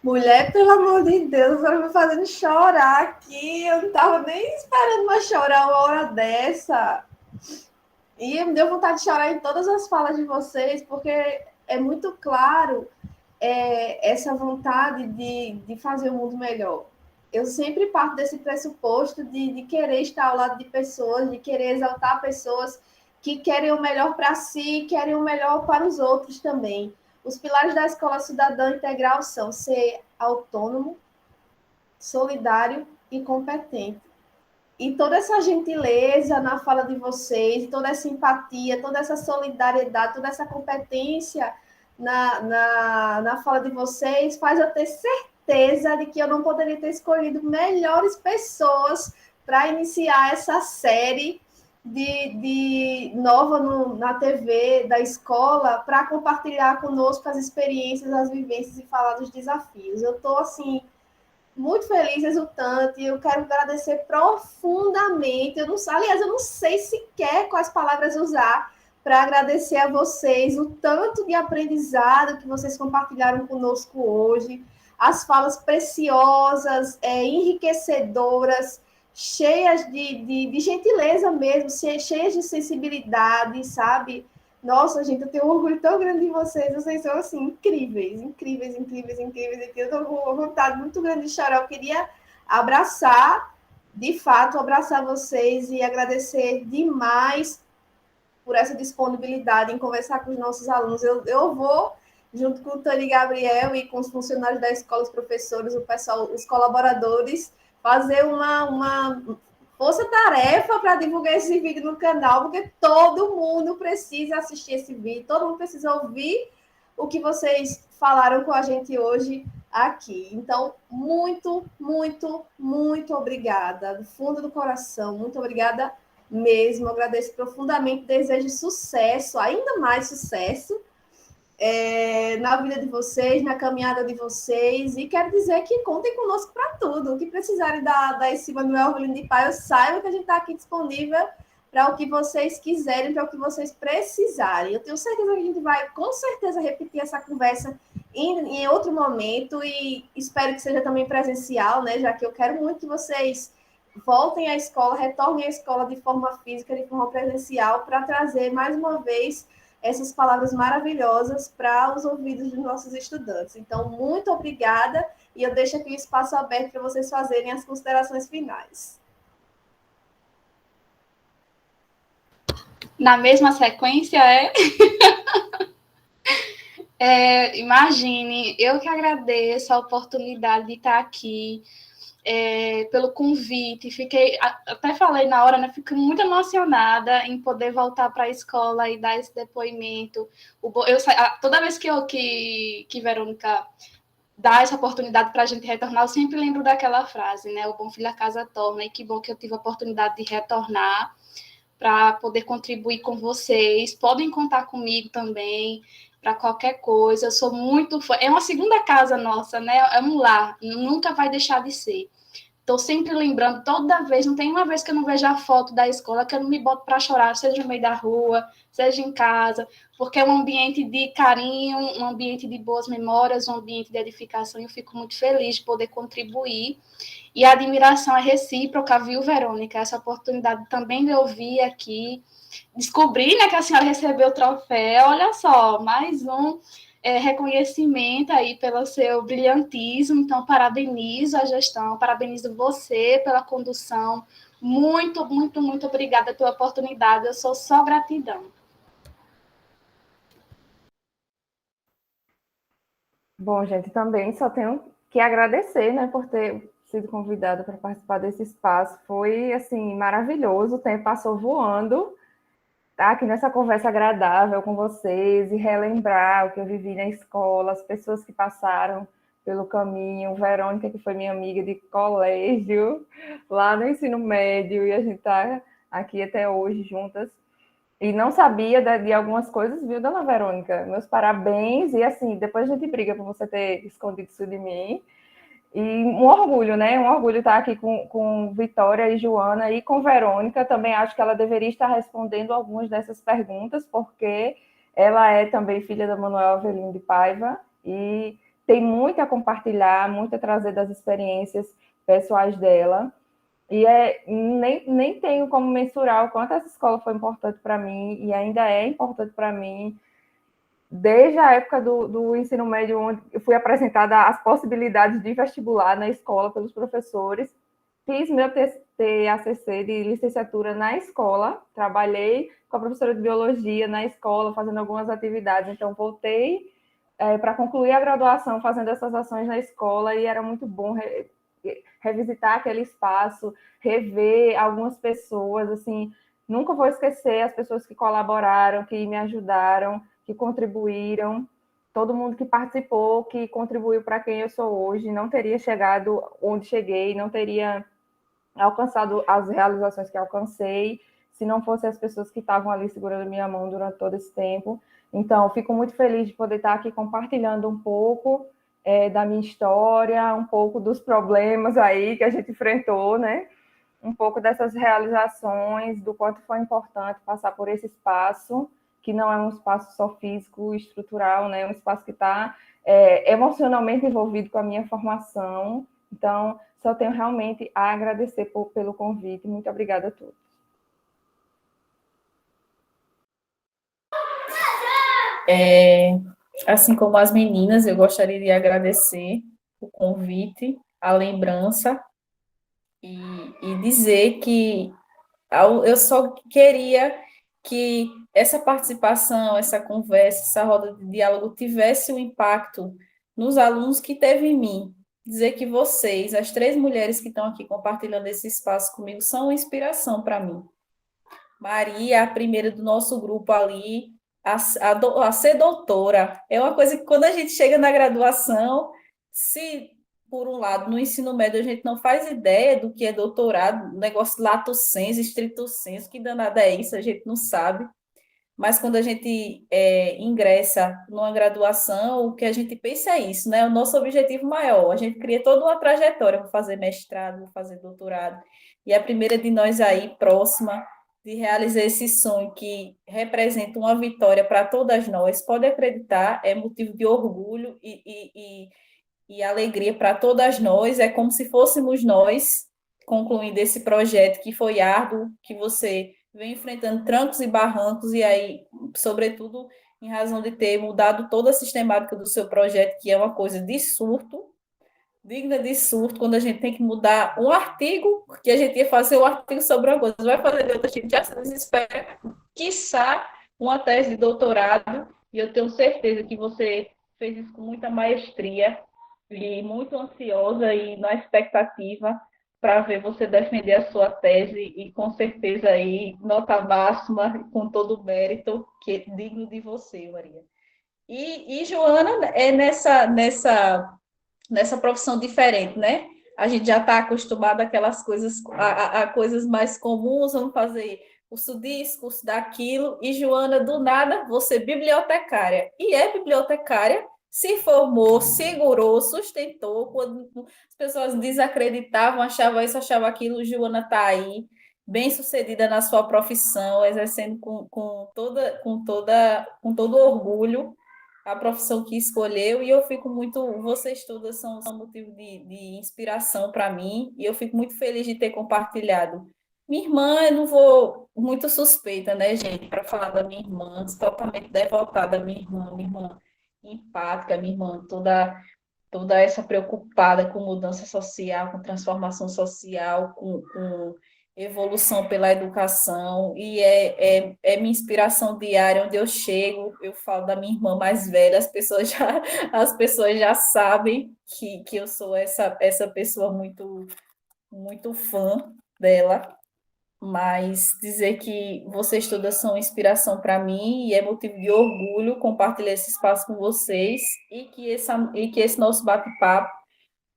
Mulher, pelo amor de Deus, agora me fazendo chorar aqui. Eu não estava nem esperando mais chorar uma hora dessa. E me deu vontade de chorar em todas as falas de vocês, porque é muito claro essa vontade de fazer o mundo melhor. Eu sempre parto desse pressuposto de querer estar ao lado de pessoas, de querer exaltar pessoas que querem o melhor para si e querem o melhor para os outros também. Os pilares da escola cidadã integral são ser autônomo, solidário e competente. E toda essa gentileza na fala de vocês, toda essa empatia, toda essa solidariedade, toda essa competência na fala de vocês faz eu ter certeza de que eu não poderia ter escolhido melhores pessoas para iniciar essa série de nova na TV da escola para compartilhar conosco as experiências, as vivências e falar dos desafios. Eu estou, assim, muito feliz, exultante. Eu quero agradecer profundamente. Eu não sei sequer quais palavras usar para agradecer a vocês o tanto de aprendizado que vocês compartilharam conosco hoje, as falas preciosas, enriquecedoras, cheias de gentileza mesmo, cheias de sensibilidade, sabe? Nossa, gente, eu tenho um orgulho tão grande de vocês. Vocês são, assim, incríveis. Eu tô com uma vontade muito grande de chorar. Eu queria abraçar vocês e agradecer demais por essa disponibilidade em conversar com os nossos alunos. Eu vou, junto com o Tony Gabriel e com os funcionários da escola, os professores, o pessoal, os colaboradores, fazer uma força-tarefa para divulgar esse vídeo no canal, porque todo mundo precisa assistir esse vídeo, todo mundo precisa ouvir o que vocês falaram com a gente hoje aqui. Então, muito, muito, muito obrigada, do fundo do coração, muito obrigada mesmo, agradeço profundamente, desejo sucesso, ainda mais sucesso, na vida de vocês, na caminhada de vocês, e quero dizer que contem conosco para tudo. O que precisarem da esse Manuel Orgulho de Pai, eu saiba que a gente está aqui disponível para o que vocês quiserem, para o que vocês precisarem. Eu tenho certeza que a gente vai, com certeza, repetir essa conversa em outro momento, e espero que seja também presencial, né? Já que eu quero muito que vocês voltem à escola, retornem à escola de forma física, de forma presencial, para trazer mais uma vez essas palavras maravilhosas para os ouvidos dos nossos estudantes. Então, muito obrigada, e eu deixo aqui o espaço aberto para vocês fazerem as considerações finais. Na mesma sequência, imagine, eu que agradeço a oportunidade de estar aqui, pelo convite, até falei na hora, né, fico muito emocionada em poder voltar para a escola e dar esse depoimento. Toda vez que Verônica dá essa oportunidade para a gente retornar, eu sempre lembro daquela frase, né, o bom filho a casa torna, e que bom que eu tive a oportunidade de retornar para poder contribuir com vocês. Podem contar comigo também para qualquer coisa. Eu sou muito fã. É uma segunda casa nossa, né? É um lar. Nunca vai deixar de ser. Estou sempre lembrando, toda vez, não tem uma vez que eu não vejo a foto da escola, que eu não me boto para chorar, seja no meio da rua, seja em casa, porque é um ambiente de carinho, um ambiente de boas memórias, um ambiente de edificação, e eu fico muito feliz de poder contribuir. E a admiração é recíproca, viu, Verônica? Essa oportunidade também de ouvir aqui, descobrir, né, que a senhora recebeu o troféu, olha só, mais um reconhecimento aí pelo seu brilhantismo. Então, parabenizo a gestão, parabenizo você pela condução. Muito, muito, muito obrigada pela oportunidade. Eu sou só gratidão. Bom, gente, também só tenho que agradecer, né, por ter sido convidada para participar desse espaço. Foi, assim, maravilhoso. O tempo passou voando. Estar aqui nessa conversa agradável com vocês e relembrar o que eu vivi na escola, as pessoas que passaram pelo caminho, Verônica, que foi minha amiga de colégio, lá no ensino médio, e a gente está aqui até hoje juntas. E não sabia de algumas coisas, viu, dona Verônica? Meus parabéns, e assim, depois a gente briga por você ter escondido isso de mim. E um orgulho, né? Um orgulho estar aqui com Vitória e Joana e com Verônica. Também acho que ela deveria estar respondendo algumas dessas perguntas, porque ela é também filha da Manuel Avelino de Paiva e tem muito a compartilhar, muito a trazer das experiências pessoais dela. E nem tenho como mensurar o quanto essa escola foi importante para mim e ainda é importante para mim. Desde a época do ensino médio, onde eu fui apresentada as possibilidades de vestibular na escola pelos professores, fiz meu TACC de licenciatura na escola, trabalhei com a professora de biologia na escola, fazendo algumas atividades, então voltei para concluir a graduação fazendo essas ações na escola, e era muito bom revisitar aquele espaço, rever algumas pessoas, assim, nunca vou esquecer as pessoas que colaboraram, que me ajudaram, que contribuíram, todo mundo que participou, que contribuiu para quem eu sou hoje, não teria chegado onde cheguei, não teria alcançado as realizações que alcancei, se não fossem as pessoas que estavam ali segurando minha mão durante todo esse tempo. Então, fico muito feliz de poder estar aqui compartilhando um pouco da minha história, um pouco dos problemas aí que a gente enfrentou, né? Um pouco dessas realizações, do quanto foi importante passar por esse espaço, que não é um espaço só físico, estrutural, né? É um espaço que está emocionalmente envolvido com a minha formação. Então, só tenho realmente a agradecer pelo convite. Muito obrigada a todos. Assim como as meninas, eu gostaria de agradecer o convite, a lembrança, e dizer que eu só queria que essa participação, essa conversa, essa roda de diálogo tivesse um impacto nos alunos que teve em mim. Dizer que vocês, as 3 mulheres que estão aqui compartilhando esse espaço comigo, são uma inspiração para mim. Maria, a primeira do nosso grupo ali, a ser doutora. É uma coisa que quando a gente chega na graduação, se por um lado, no ensino médio, a gente não faz ideia do que é doutorado, negócio lato sensu, estrito sensu, que danada é isso, a gente não sabe. mas quando a gente ingressa numa graduação, o que a gente pensa é isso, né? O nosso objetivo maior. A gente cria toda uma trajetória, vou fazer mestrado, vou fazer doutorado, e a primeira de nós aí, próxima, de realizar esse sonho que representa uma vitória para todas nós, pode acreditar, é motivo de orgulho e alegria para todas nós, é como se fôssemos nós concluindo esse projeto que foi árduo, que você vem enfrentando trancos e barrancos, e aí, sobretudo, em razão de ter mudado toda a sistemática do seu projeto, que é uma coisa de surto, digna de surto, quando a gente tem que mudar um artigo, que a gente ia fazer um artigo sobre uma coisa, vai fazer de outra, a gente já se desespera, quiçá uma tese de doutorado, e eu tenho certeza que você fez isso com muita maestria, e muito ansiosa e na expectativa para ver você defender a sua tese e com certeza aí nota máxima com todo o mérito que é digno de você, Maria. E Joana é nessa profissão diferente, né? A gente já está acostumado àquelas coisas, a coisas mais comuns, vamos fazer curso disso, curso daquilo, e Joana, do nada, você bibliotecária. E é bibliotecária, se formou, segurou, sustentou, quando as pessoas desacreditavam, achavam isso, achavam aquilo, Joana está aí, bem-sucedida na sua profissão, exercendo com todo orgulho a profissão que escolheu, e eu fico muito, vocês todas são motivo de inspiração para mim, e eu fico muito feliz de ter compartilhado. Minha irmã, eu não vou muito suspeita, né, gente, para falar da minha irmã, totalmente devotada à minha irmã empática, minha irmã toda essa preocupada com mudança social, com transformação social, com evolução pela educação, e é minha inspiração diária, onde eu chego, eu falo da minha irmã mais velha, as pessoas já sabem que eu sou essa pessoa muito, muito fã dela, mas dizer que vocês todas são inspiração para mim e é motivo de orgulho compartilhar esse espaço com vocês e que esse nosso bate-papo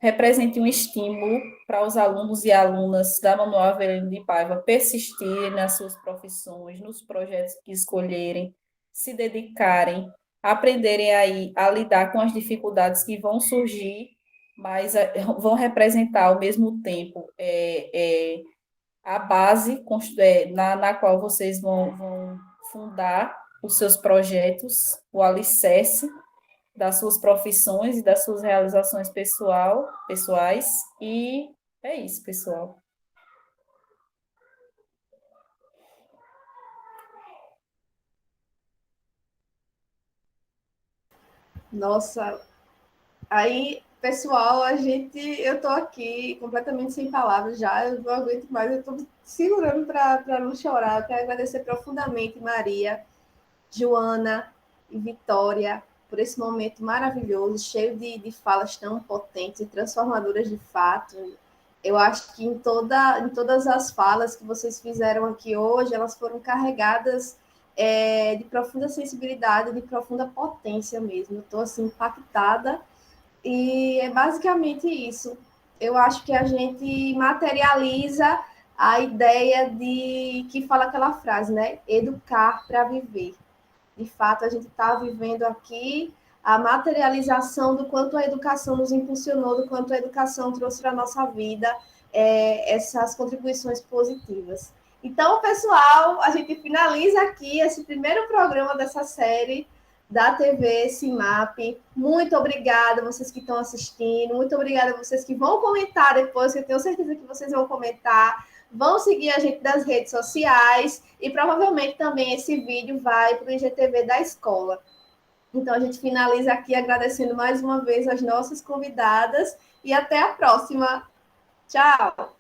represente um estímulo para os alunos e alunas da Manuel Avelino de Paiva persistirem nas suas profissões, nos projetos que escolherem, se dedicarem, aprenderem aí a lidar com as dificuldades que vão surgir, mas vão representar ao mesmo tempo a base na qual vocês vão fundar os seus projetos, o alicerce das suas profissões e das suas realizações pessoais. E é isso, pessoal. Nossa, aí, pessoal, eu tô aqui completamente sem palavras já, eu não aguento mais, eu tô segurando para não chorar. Eu quero agradecer profundamente Maria, Joana e Vitória por esse momento maravilhoso, cheio de falas tão potentes e transformadoras de fato. Eu acho que em todas as falas que vocês fizeram aqui hoje, elas foram carregadas de profunda sensibilidade, de profunda potência mesmo. Estou assim impactada e é basicamente isso. Eu acho que a gente materializa a ideia de que fala aquela frase, né? Educar para viver. De fato, a gente está vivendo aqui a materialização do quanto a educação nos impulsionou, do quanto a educação trouxe para a nossa vida essas contribuições positivas. Então, pessoal, a gente finaliza aqui esse primeiro programa dessa série da TV CIMAP. Muito obrigada a vocês que estão assistindo, muito obrigada a vocês que vão comentar depois, que eu tenho certeza que vocês vão comentar. Vão seguir a gente nas redes sociais e provavelmente também esse vídeo vai para o IGTV da escola. Então, a gente finaliza aqui agradecendo mais uma vez as nossas convidadas e até a próxima. Tchau!